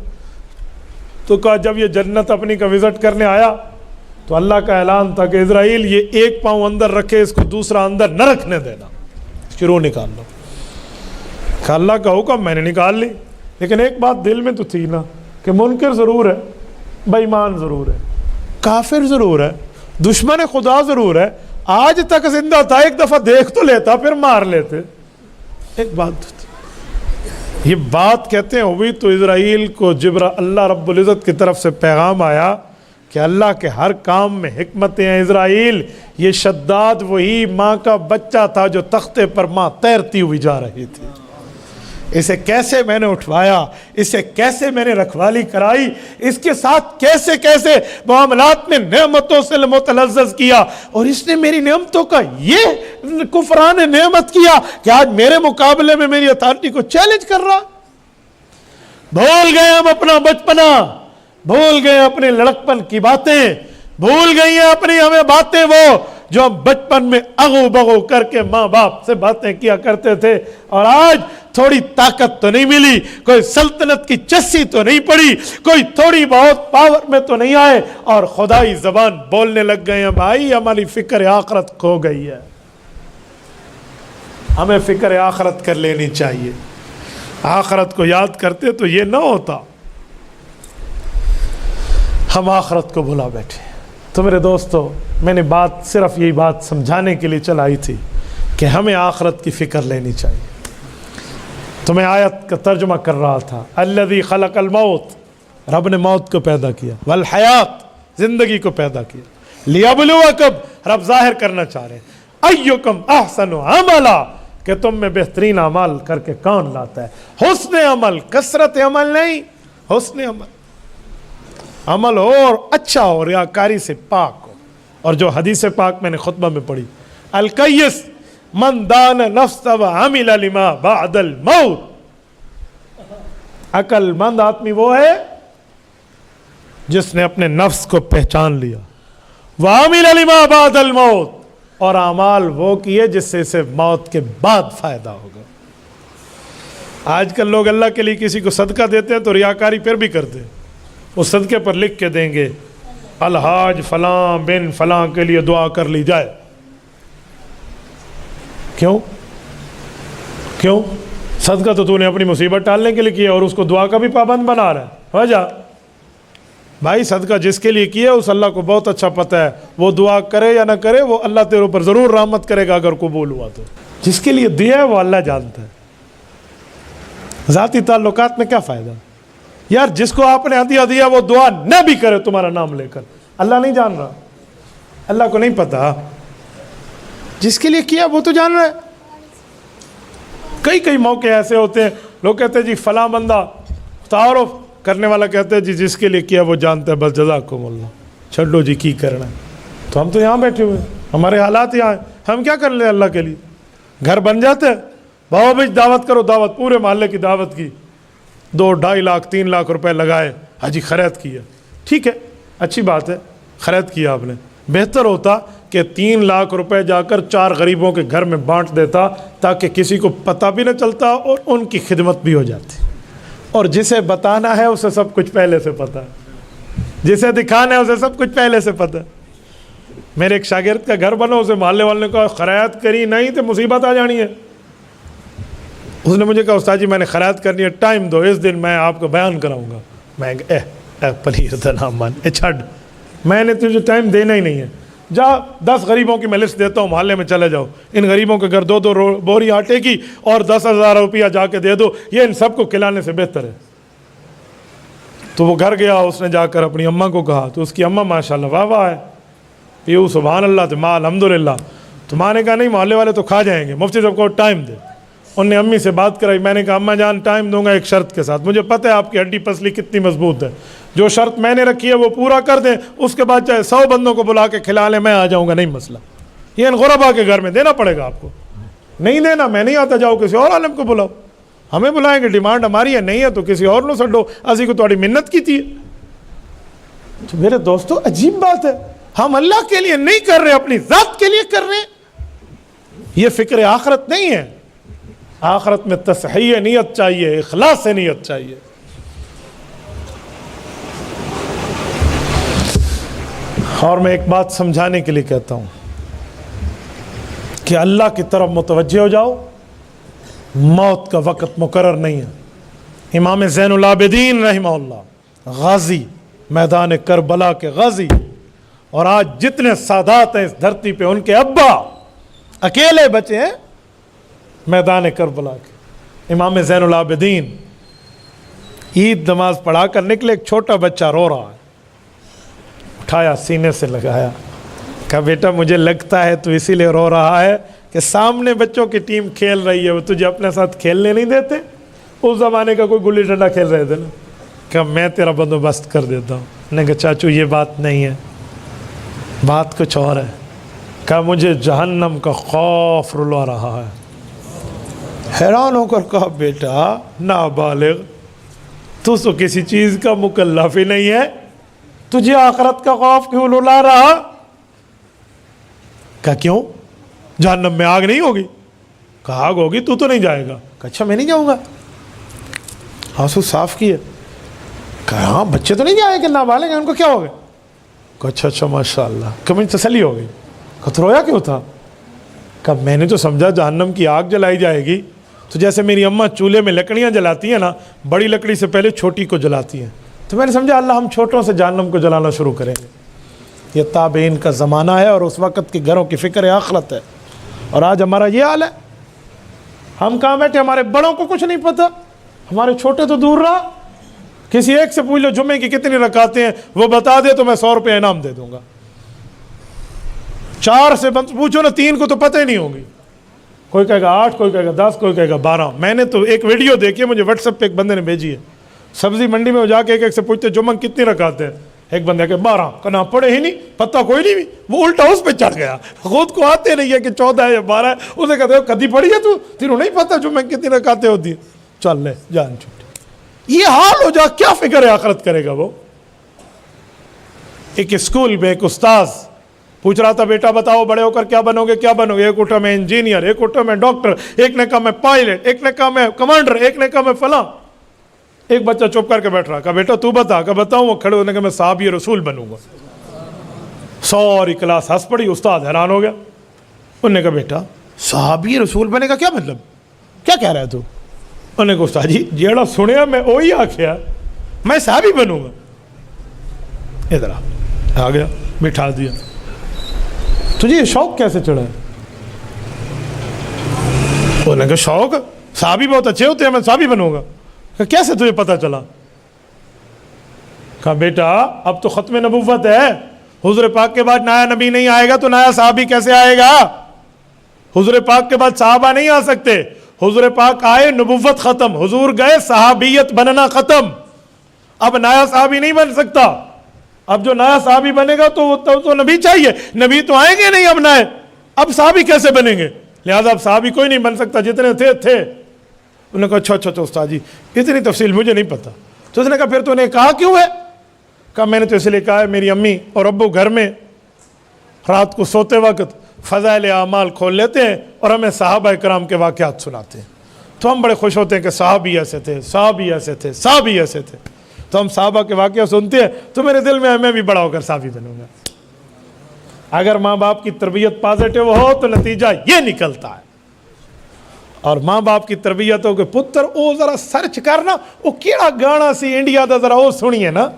تو کہا جب یہ جنت اپنی کا وزٹ کرنے آیا تو اللہ کا اعلان تھا کہ اسرائیل یہ ایک پاؤں اندر رکھے، اس کو دوسرا اندر نہ رکھنے دینا، اس کی روح نکال لو۔ کہ اللہ کا حکم، میں نے نکال لی، لیکن ایک بات دل میں تو تھی نا کہ منکر ضرور ہے، بے ایمان ضرور ہے، کافر ضرور ہے، دشمن خدا ضرور ہے، آج تک زندہ تھا، ایک دفعہ دیکھ تو لیتا پھر مار لیتے، ایک بات تو تھی۔ یہ بات کہتے ہیں ہوئی تو اسرائیل کو اللہ رب العزت کی طرف سے پیغام آیا کہ اللہ کے ہر کام میں حکمتیں ہیں۔ اسرائیل، یہ شداد وہی ماں کا بچہ تھا جو تختے پر ماں تیرتی ہوئی جا رہی تھی، اسے کیسے میں نے اٹھوایا، اسے کیسے میں نے رکھوالی کرائی، اس کے ساتھ کیسے کیسے معاملات میں نعمتوں سے متلذذ کیا، اور اس نے میری نعمتوں کا یہ کفران نعمت کیا کہ آج میرے مقابلے میں میری اتھارٹی کو چیلنج کر رہا۔ بھول گئے ہم اپنا بچپنا، بھول گئے اپنے لڑکپن کی باتیں، بھول گئی ہیں اپنی ہمیں باتیں وہ جو ہم بچپن میں اغو بغو کر کے ماں باپ سے باتیں کیا کرتے تھے، اور آج تھوڑی طاقت تو نہیں ملی، کوئی سلطنت کی چسی تو نہیں پڑی، کوئی تھوڑی بہت پاور میں تو نہیں آئے، اور خدائی زبان بولنے لگ گئے ہیں۔ بھائی ہماری فکر آخرت کھو گئی ہے، ہمیں فکر آخرت کر لینی چاہیے۔ آخرت کو یاد کرتے تو یہ نہ ہوتا، ہم آخرت کو بھلا بیٹھے۔ تو میرے دوستو، میں نے بات صرف یہی بات سمجھانے کے لیے چلائی تھی کہ ہمیں آخرت کی فکر لینی چاہیے۔ تو میں آیت کا ترجمہ کر رہا تھا، الذی خلق الموت، رب نے موت کو پیدا کیا، والحیات، زندگی کو پیدا کیا، لیبلوکم، رب ظاہر کرنا چاہ رہے ہیں، ایکم احسن عملا، کہ تم میں بہترین عمل کر کے کون لاتا ہے۔ حسن عمل، کثرت عمل نہیں، حسن عمل ہو اور اچھا ہو، ریاکاری سے پاک ہو۔ اور جو حدیث پاک میں نے خطبہ میں پڑھی، القیس من دان نفس وعمل لما بعد الموت، عقل مند آدمی وہ ہے جس نے اپنے نفس کو پہچان لیا، وعمل لما بعد الموت، اور اعمال وہ کیے جس سے اسے موت کے بعد فائدہ ہوگا۔ آج کل لوگ اللہ کے لیے کسی کو صدقہ دیتے ہیں تو ریاکاری پھر بھی کرتے ہیں، اس صدقے پر لکھ کے دیں گے الحاج فلاں بن فلاں کے لیے دعا کر لی جائے۔ کیوں؟ صدقہ تو نے اپنی مصیبت ٹالنے کے لیے کیا اور اس کو دعا کا بھی پابند بنا رہا ہے۔ وجہ بھائی صدقہ جس کے لیے کیا اس اللہ کو بہت اچھا پتہ ہے، وہ دعا کرے یا نہ کرے وہ اللہ تیرے اوپر ضرور رحمت کرے گا اگر قبول ہوا تو۔ جس کے لیے دیا ہے وہ اللہ جانتا ہے۔ ذاتی تعلقات میں کیا فائدہ یار؟ جس کو آپ نے عطیہ دیا وہ دعا نہ بھی کرے تمہارا نام لے کر، اللہ نہیں جان رہا؟ اللہ کو نہیں پتا؟ جس کے لیے کیا وہ تو جان رہا ہے۔ کئی کئی موقع ایسے ہوتے ہیں لوگ کہتے ہیں جی فلاں بندہ، تعارف کرنے والا کہتے ہیں جی جس کے لیے کیا وہ جانتا ہے، بس جزاکم اللہ، چھڈو جی کی کرنا ہے۔ تو ہم تو یہاں بیٹھے ہوئے ہیں، ہمارے حالات یہاں ہیں، ہم کیا کر لیں اللہ کے لیے؟ گھر بن جاتے ہیں، بابا بھائی دعوت کرو، دعوت پورے محلے کی دعوت کی، 2 2.5 لاکھ 3 لاکھ روپے لگائے، حاجی خرید کیا، ٹھیک ہے اچھی بات ہے، خرید کیا آپ نے، بہتر ہوتا کہ 3 لاکھ روپے جا کر 4 غریبوں کے گھر میں بانٹ دیتا تاکہ کسی کو پتہ بھی نہ چلتا اور ان کی خدمت بھی ہو جاتی۔ اور جسے بتانا ہے اسے سب کچھ پہلے سے پتہ ہے، جسے دکھانا ہے اسے سب کچھ پہلے سے پتہ ہے۔ میرے ایک شاگرد کا گھر بنا، اسے محلے والے نے کہا خرید کری نہیں تو مصیبت آ جانی ہے۔ اس نے مجھے کہا استاد جی میں نے خرید کرنی ہے، ٹائم دو، اس دن میں آپ کو بیان کراؤں گا۔ میں پلیر دا نام مان چھڈ، میں نے تجھے ٹائم دینا ہی نہیں ہے، جا 10 غریبوں کی میں لسٹ دیتا ہوں، محلے میں چلے جاؤ، ان غریبوں کے گھر 2 بوری آٹے کی اور 10,000 روپیہ جا کے دے دو، یہ ان سب کو کھلانے سے بہتر ہے۔ تو وہ گھر گیا، اس نے جا کر اپنی اماں کو کہا، تو اس کی اماں ماشاءاللہ واہ واہ ہے، پیو سبحان اللہ، تو ماں الحمدللہ۔ تو ماں نے کہا نہیں محلے والے تو کھا جائیں گے، مفتی صاحب کو ٹائم دے۔ ان نے امی سے بات کرائی، میں نے کہا اماں جان ٹائم دوں گا ایک شرط کے ساتھ، مجھے پتہ ہے آپ کی ہڈی پسلی کتنی مضبوط ہے، جو شرط میں نے رکھی ہے وہ پورا کر دیں، اس کے بعد چاہے 100 بندوں کو بلا کے کھلا لیں، میں آ جاؤں گا، نہیں مسئلہ۔ یہ ان غربا کے گھر میں دینا پڑے گا آپ کو، نہیں دینا میں نہیں آتا، جاؤ کسی اور عالم کو بلاؤ، ہمیں بلائیں گے، ڈیمانڈ ہماری ہے، نہیں ہے تو کسی اور نو سڈو، اسی کو تھوڑی منت کی تھی۔ تو میرے دوستو عجیب بات ہے، ہم اللہ کے لیے نہیں کر رہے، اپنی ذات کے لیے کر رہے ہیں۔ یہ فکر آخرت نہیں ہے، آخرت میں تصحیح نیت چاہیے، اخلاص نیت چاہیے۔ اور میں ایک بات سمجھانے کے لیے کہتا ہوں کہ اللہ کی طرف متوجہ ہو جاؤ، موت کا وقت مقرر نہیں ہے۔ امام زین العابدین رحمہ اللہ، غازی، میدان کربلا کے غازی، اور آج جتنے سادات ہیں اس دھرتی پہ ان کے ابا اکیلے بچے ہیں میدان کربلا کے۔ امام زین العابدین عید نماز پڑھا کر نکلے، ایک چھوٹا بچہ رو رہا ہے، اٹھایا سینے سے لگایا، کہا بیٹا مجھے لگتا ہے تو اسی لیے رو رہا ہے کہ سامنے بچوں کی ٹیم کھیل رہی ہے، وہ تجھے اپنے ساتھ کھیلنے نہیں دیتے، اس زمانے کا کوئی گلی ڈنڈا کھیل رہے تھے نا، کہ میں تیرا بندوبست کر دیتا ہوں۔ نے کہا چاچو یہ بات نہیں ہے، بات کچھ اور ہے۔ کہا مجھے جہنم کا خوف رلا رہا ہے۔ حیران ہو کر کہا بیٹا نابالغ، تو کسی چیز کا مکلف ہی نہیں ہے، تجھے آخرت کا خوف کیوں رلا رہا؟ کہا کیوں؟ جہنم میں آگ نہیں ہوگی؟ کہا آگ ہوگی، تو نہیں جائے گا؟ کہا اچھا میں نہیں جاؤں گا۔ آنسو صاف کیے، کہا ہاں بچے تو نہیں جائیں کہ نابالغ ہیں، ان کو کیا ہو گئے؟ کہا اچھا اچھا ماشاء اللہ، کہ مجھے تسلی ہو گئی۔ کہا تو رویا کیوں تھا؟ کہا میں نے تو سمجھا جہنم کی آگ جلائی جائے گی تو جیسے میری اماں چولہے میں لکڑیاں جلاتی ہیں نا، بڑی لکڑی سے پہلے چھوٹی کو جلاتی ہیں، تو میں نے سمجھا اللہ ہم چھوٹوں سے جہنم کو جلانا شروع کریں گے۔ یہ تابعین کا زمانہ ہے اور اس وقت کے گھروں کی فکر آخرت ہے، اور آج ہمارا یہ حال ہے، ہم کہاں بیٹھے، ہمارے بڑوں کو کچھ نہیں پتہ، ہمارے چھوٹے تو دور رہا، کسی ایک سے پوچھ لو جمعے کی کتنی رکعتیں ہیں، وہ بتا دے تو میں 100 روپے انعام دے دوں گا۔ 4 سے پوچھو نا، 3 کو تو پتہ ہی نہیں ہوگی، کوئی کہے گا 8، کوئی کہے گا 10، کوئی کہے گا 12۔ میں نے تو ایک ویڈیو دیکھی ہے، مجھے واٹس ایپ پہ ایک بندے نے بھیجی ہے، سبزی منڈی میں وہ جا کے ایک سے پوچھتے جمعہ کتنی رکعتیں ہیں، ایک بندے کہ 12، کہ نہ پڑھے ہی نہیں، پتہ کوئی نہیں، وہ الٹا اس پہ چڑھ گیا، خود کو آتے نہیں ہے کہ 14 ہے یا 12 ہے، اسے کہتے ہو کدی پڑھی ہے تو تینوں نہیں پتہ جمعہ کتنی رکعتیں ہوتی ہیں، چل لے جان چھوٹی۔ یہ حال ہو جا، کیا فکر ہے آخرت کرے گا وہ؟ ایک اسکول میں ایک استاذ پوچھ رہا تھا بیٹا بتاؤ بڑے ہو کر کیا بنو گے، کیا بنو گے؟ ایک اٹھا میں انجینئر، ایک اٹھا میں ڈاکٹر، ایک نے کہا میں پائلٹ، ایک نے کہا میں کمانڈر، ایک نے کہا میں فلاں۔ ایک بچہ چپ کر کے بیٹھ رہا، کہا بیٹا تو بتا، کہا بتاؤں، وہ کھڑے ہونے کہ میں صحابی رسول بنوں گا۔ ساری کلاس ہنس پڑی، استاد حیران ہو گیا، انہوں نے کہا بیٹا صحابی رسول بنے گا کیا مطلب، کیا کہہ رہا ہے تو؟ انہوں نے کہا استاد جی جیڑا سنیا میں وہی آکھیا، میں صحابی بنوں گا۔ ادھر آ گیا، بٹھا دیا، تجھے یہ شوق کیسے چڑھا ہے؟ انہوں نے کہا شوق، صحابی بہت اچھے ہوتے ہیں، میں صحابی بنوں گا۔ کیسے تجھے پتہ چلا؟ کہا بیٹا اب تو ختم نبوت ہے، حضور پاک کے بعد نیا نبی نہیں آئے گا تو نیا صحابی کیسے آئے گا؟ حضور پاک کے بعد صحابہ نہیں آ سکتے، حضور پاک آئے نبوت ختم, حضور گئے صحابیت بننا ختم. اب نیا صحابی نہیں بن سکتا. اب جو نیا صحابی بنے گا تو نبی چاہیے, نبی تو آئیں گے نہیں اب نئے, اب صحابی کیسے بنیں گے؟ لہذا اب صحابی کوئی نہیں بن سکتا, جتنے تھے. انہوں نے کہا اچھا استاد جی اتنی تفصیل مجھے نہیں پتا. تو اس نے کہا پھر تو نے کہا کیوں ہے؟ کہا میں نے تو اس لیے کہا ہے میری امی اور ابو گھر میں رات کو سوتے وقت فضائل اعمال کھول لیتے ہیں اور ہمیں صحابہ کرام کے واقعات سناتے ہیں, تو ہم بڑے خوش ہوتے ہیں کہ صحابی ایسے تھے, صحابی ایسے تھے, صحابی ایسے تھے. تو ہم صحابہ کے واقعہ سنتے ہیں تو میرے دل میں میں بھی بڑا ہو کر صحابی بنوں گا. اگر ماں باپ کی تربیت پازیٹیو ہو تو نتیجہ یہ نکلتا ہے. اور ماں باپ کی تربیت ہو کہ پتر او ذرا سرچ کرنا او کیڑا گانا سی انڈیا دا ذرا او سنیے نا,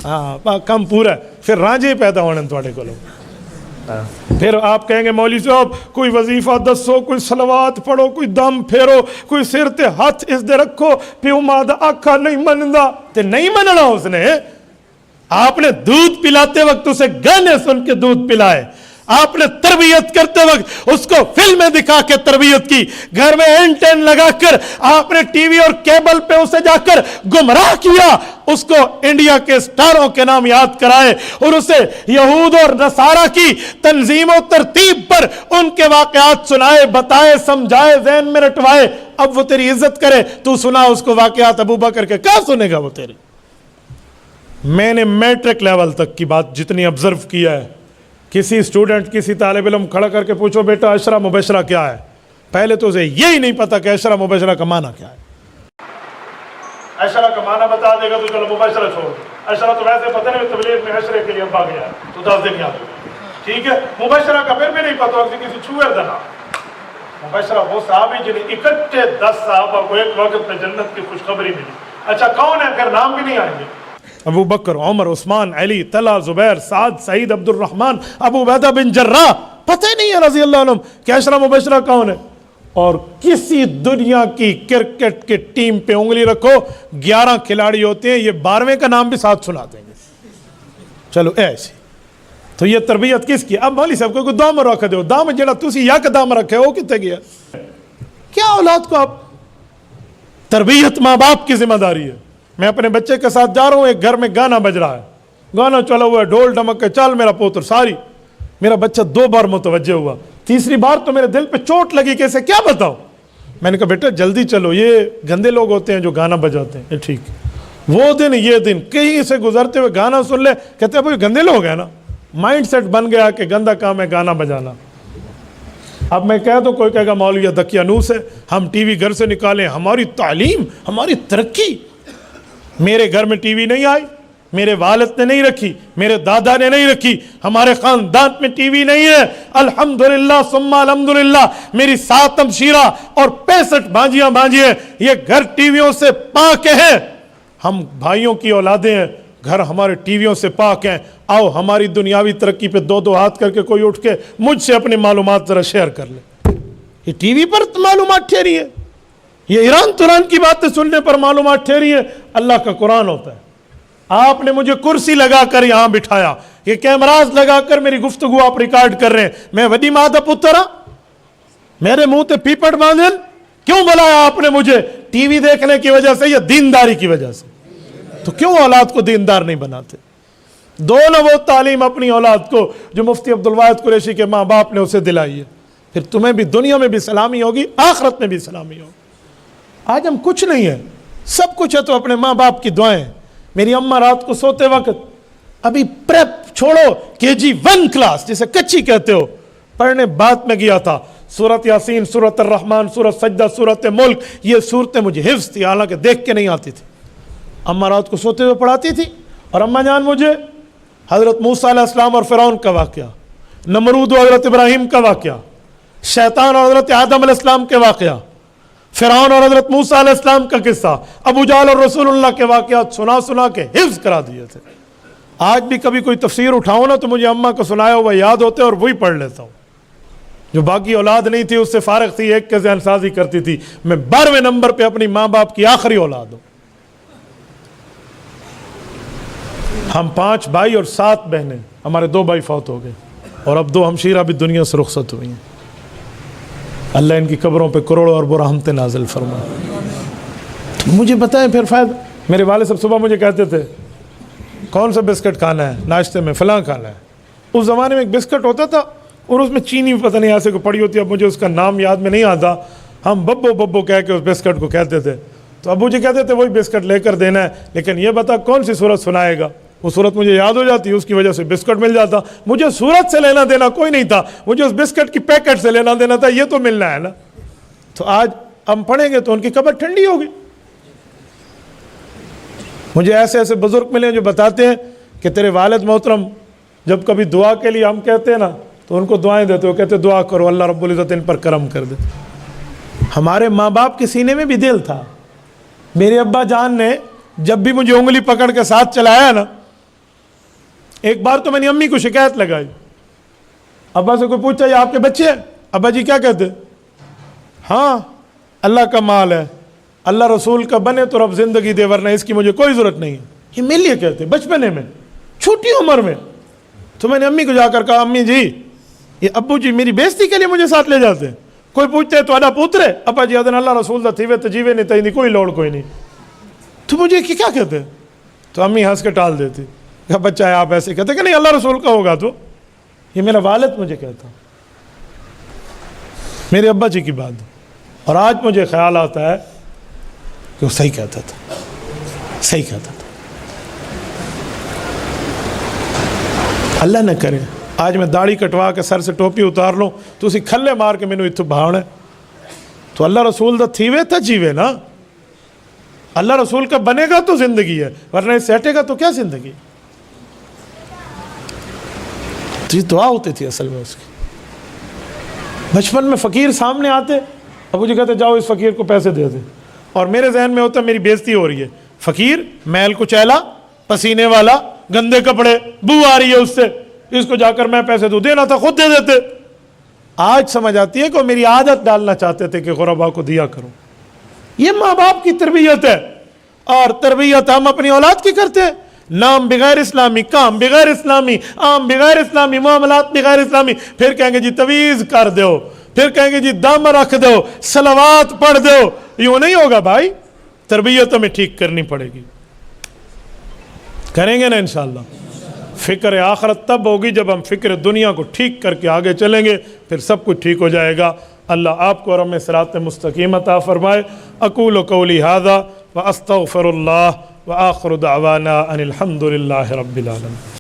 ہاں کم پورا پھر رانجے پیدا ہونے تھوڑے کو. پھر آپ کہیں گے مولوی صاحب کوئی وظیفہ دسو, کوئی صلوات پڑھو, کوئی دم پھیرو, کوئی سر تے ہاتھ اس دے رکھو, پیو ماں دا آکھا نہیں مندا. تے نہیں مننا اس نے, آپ نے دودھ پلاتے وقت اسے گانے سن کے دودھ پلائے, آپ نے تربیت کرتے وقت اس کو فلمیں دکھا کے تربیت کی, گھر میں اینٹین لگا کر آپ نے ٹی وی اور کیبل پہ اسے جا کر گمراہ کیا, اس کو انڈیا کے سٹاروں کے نام یاد کرائے اور اسے یہود اور نصارہ کی تنظیم و ترتیب پر ان کے واقعات سنائے, بتائے, سمجھائے, ذہن میں رٹوائے. اب وہ تیری عزت کرے, تو سنا اس کو واقعات ابو بکر کے, کیا سنے گا وہ تیری؟ میں نے میٹرک لیول تک کی بات جتنی آبزرو کیا ہے, کسی اسٹوڈنٹ کسی طالب علم کھڑا کر کے پوچھو بیٹا عشرہ مبشرہ کیا ہے, پہلے تو اسے یہی نہیں پتا کہ عشرہ مبشرہ کا معنی کیا ہے. عشرہ کا معنی بتا دے گا تو چلو مبشرہ چھوڑ, عشرہ تو ویسے پتہ نہیں, تبلیغ میں عشرے کے لیے ابا گیا تو 10 دن یاد ہو, ٹھیک ہے. مبشرہ کا پھر بھی نہیں پتا کسی چھوئے دنا. مبشرہ وہ صحابی جنہیں اکٹھے 10 صحابہ کو ایک وقت میں جنت کی خوشخبری ملی. اچھا کون ہے؟ پھر نام بھی نہیں آئیں گے. ابو بکر, عمر, عثمان, علی, طلحہ, زبیر, سعد, سعید, عبد الرحمن, ابو عبیدہ بن جراح, پتہ ہی نہیں ہے رضی اللہ عنہ کہ عشرہ مبشرہ کون ہے. اور کسی دنیا کی کرکٹ کی ٹیم پہ انگلی رکھو, 11 کھلاڑی ہوتے ہیں, یہ 12ویں کا نام بھی ساتھ سنا دیں گے. چلو ایسے تو یہ تربیت کس کی؟ اب مولوی صاحب کو کوئی دام رکھ دو, دام جڑا تسی یا کہ دام رکھے وہ کتے گیا؟ کیا اولاد کو آپ تربیت ماں باپ کی ذمہ داری ہے. میں اپنے بچے کے ساتھ جا رہا ہوں, ایک گھر میں گانا بج رہا ہے, گانا چلا ہوا ہے, ڈھول ڈمک کے چل میرا پوتر ساری. میرا بچہ 2 بار متوجہ ہوا, تیسری بار تو میرے دل پہ چوٹ لگی کہ اسے کیا بتاؤ. میں نے کہا بیٹا جلدی چلو, یہ گندے لوگ ہوتے ہیں جو گانا بجاتے ہیں. ٹھیک, وہ دن یہ دن کہیں سے گزرتے ہوئے گانا سن لے, کہتے ہیں گندے لوگ ہیں نا. مائنڈ سیٹ بن گیا کہ گندا کام ہے گانا بجانا. اب میں کہہ دوں, کوئی کہے گا مولوی دقیانوس ہے, ہم ٹی وی گھر سے نکالیں, ہماری تعلیم, ہماری ترقی. میرے گھر میں ٹی وی نہیں آئی, میرے والد نے نہیں رکھی, میرے دادا نے نہیں رکھی, ہمارے خاندان میں ٹی وی نہیں ہے. الحمدللہ ثم الحمدللہ میری 7 ہمشیرہ اور 65 بھانجیاں بھانجی ہیں, یہ گھر ٹی ویوں سے پاک ہیں. ہم بھائیوں کی اولادیں ہیں, گھر ہمارے ٹی ویوں سے پاک ہیں. آؤ ہماری دنیاوی ترقی پہ 2 ہاتھ کر کے کوئی اٹھ کے مجھ سے اپنی معلومات ذرا شیئر کر لے. یہ ٹی وی پر معلومات ٹھہری ہے, یہ ایران توران کی باتیں سننے پر معلومات ٹھہری ہے. اللہ کا قرآن ہوتا ہے. آپ نے مجھے کرسی لگا کر یہاں بٹھایا, یہ کیمراز لگا کر میری گفتگو آپ ریکارڈ کر رہے ہیں. میں وڈی ماں دا پتر ہاں, میرے منہ تے پیپٹ باندھن کیوں بلایا آپ نے مجھے؟ ٹی وی دیکھنے کی وجہ سے یا دینداری کی وجہ سے؟ تو کیوں اولاد کو دیندار نہیں بناتے؟ دونوں وہ تعلیم اپنی اولاد کو جو مفتی عبدالواحد قریشی کے ماں باپ نے اسے دلائی ہے, پھر تمہیں بھی دنیا میں بھی سلامی ہوگی, آخرت میں بھی سلامی ہوگی. آج ہم کچھ نہیں ہے, سب کچھ ہے تو اپنے ماں باپ کی دعائیں. میری اماں رات کو سوتے وقت, ابھی پریپ چھوڑو KG1 کلاس جسے کچی کہتے ہو, پڑھنے بات میں گیا تھا, سورت یاسین, سورت الرحمن, سورت سجدہ, سورت ملک, یہ صورتیں مجھے حفظ تھی, حالانکہ دیکھ کے نہیں آتی تھی. اماں رات کو سوتے ہوئے پڑھاتی تھی. اور اماں جان مجھے حضرت موسیٰ علیہ السلام اور فرعون کا واقعہ, نمرود و حضرت ابراہیم کا واقعہ, شیطان اور حضرت آدم علیہ السلام کے واقعہ, فرعون اور حضرت موسیٰ علیہ السلام کا قصہ, ابو جہل اور رسول اللہ کے واقعات سنا سنا کے حفظ کرا دیے تھے. آج بھی کبھی کوئی تفسیر اٹھاؤں نا تو مجھے اماں کو سنایا ہوا یاد ہوتے اور وہی پڑھ لیتا ہوں. جو باقی اولاد نہیں تھی اس سے فارغ تھی, ایک کے ذہن سازی کرتی تھی. میں 12ویں نمبر پہ اپنی ماں باپ کی آخری اولاد ہوں. ہم 5 بھائی اور 7 بہنیں, ہمارے 2 بھائی فوت ہو گئے اور اب 2 ہمشیرہ بھی دنیا سے رخصت ہوئی ہیں. اللہ ان کی قبروں پہ کروڑوں اربوں رحمتیں نازل فرمائے. تو مجھے بتائیں پھر فائدہ. میرے والد صاحب صبح مجھے کہتے تھے کون سا بسکٹ کھانا ہے ناشتے میں، فلاں کھانا ہے. اس زمانے میں ایک بسکٹ ہوتا تھا اور اس میں چینی پتہ نہیں ایسے کو پڑی ہوتی ہے، اب مجھے اس کا نام یاد میں نہیں آتا. ہم ببو ببو کہہ کے اس بسکٹ کو کہتے تھے. تو ابو جی کہتے تھے وہی بسکٹ لے کر دینا ہے، لیکن یہ بتا کون سی صورت سنائے گا. وہ صورت مجھے یاد ہو جاتی، اس کی وجہ سے بسکٹ مل جاتا. مجھے صورت سے لینا دینا کوئی نہیں تھا، مجھے اس بسکٹ کی پیکٹ سے لینا دینا تھا، یہ تو ملنا ہے نا. تو آج ہم پڑھیں گے تو ان کی قبر ٹھنڈی ہوگی. مجھے ایسے ایسے بزرگ ملے جو بتاتے ہیں کہ تیرے والد محترم جب کبھی دعا کے لیے ہم کہتے ہیں نا تو ان کو دعائیں دیتے، وہ کہتے دعا کرو اللہ رب العزت ان پر کرم کر دے. ہمارے ماں باپ کے سینے میں بھی دل تھا. میرے ابا جان نے جب بھی مجھے انگلی پکڑ کے ساتھ چلایا نا، ایک بار تو میں نے امی کو شکایت لگائی. ابا سے کوئی پوچھا یہ آپ کے بچے ہیں؟ ابا جی کیا کہتے؟ ہاں اللہ کا مال ہے، اللہ رسول کا بنے تو رب زندگی دے ورنہ اس کی مجھے کوئی ضرورت نہیں ہے. یہ میرے لیے کہتے بچپنے میں، چھوٹی عمر میں. تو میں نے امی کو جا کر کہا امی جی یہ ابو جی میری بےزتی کے لیے مجھے ساتھ لے جاتے ہیں. کوئی پوچھتے تو آڈا پوترے ابا جی ادن اللہ رسول دا تھیوے تو جیوے نہیں تھی کوئی لوڑ کوئی نہیں. تو مجھے کیا کہتے؟ تو امی ہنس کے ٹال دیتی کہ بچہ ہے آپ ایسے کہتے کہ نہیں اللہ رسول کا ہوگا. تو یہ میرا والد مجھے کہتا، میرے ابا جی کی بات. اور آج مجھے خیال آتا ہے کہ وہ صحیح کہتا تھا، صحیح کہتا تھا. اللہ نہ کرے آج میں داڑھی کٹوا کے سر سے ٹوپی اتار لوں تو اسی کھلے مار کے مینوں اتھو بھاونا ہے. تو اللہ رسول دا تھیوے تھا جیوے نا، اللہ رسول کا بنے گا تو زندگی ہے، ورنہ سیٹے گا تو کیا زندگی. تو یہ دعا ہوتی تھی اصل میں اس کی. بچپن میں فقیر سامنے آتے، ابو جی کہتے جاؤ اس فقیر کو پیسے دے دے، اور میرے ذہن میں ہوتا میری بےزتی ہو رہی ہے. فقیر میل کچیلا پسینے والا گندے کپڑے بو آ رہی ہے اس سے، اس کو جا کر میں پیسے دوں. دینا تھا خود دے دیتے. آج سمجھ آتی ہے کہ وہ میری عادت ڈالنا چاہتے تھے کہ غربا کو دیا کرو. یہ ماں باپ کی تربیت ہے، اور تربیت ہم اپنی اولاد کی کرتے ہیں. نام بغیر اسلامی، کام بغیر اسلامی، عام بغیر اسلامی، معاملات بغیر اسلامی. پھر کہیں گے جی تویز کر دو، پھر کہیں گے جی دم رکھ دو، صلوات پڑھ دو. یوں نہیں ہوگا بھائی، تربیت ہمیں ٹھیک کرنی پڑے گی. کریں گے نا انشاءاللہ. فکر آخرت تب ہوگی جب ہم فکر دنیا کو ٹھیک کر کے آگے چلیں گے، پھر سب کچھ ٹھیک ہو جائے گا. اللہ آپ کو اور ہمیں صراط مستقیم عطا فرمائے. اقول قولی ھذا واستغفر اللہ وآخر دعوانا ان الحمد للہ رب العالمین.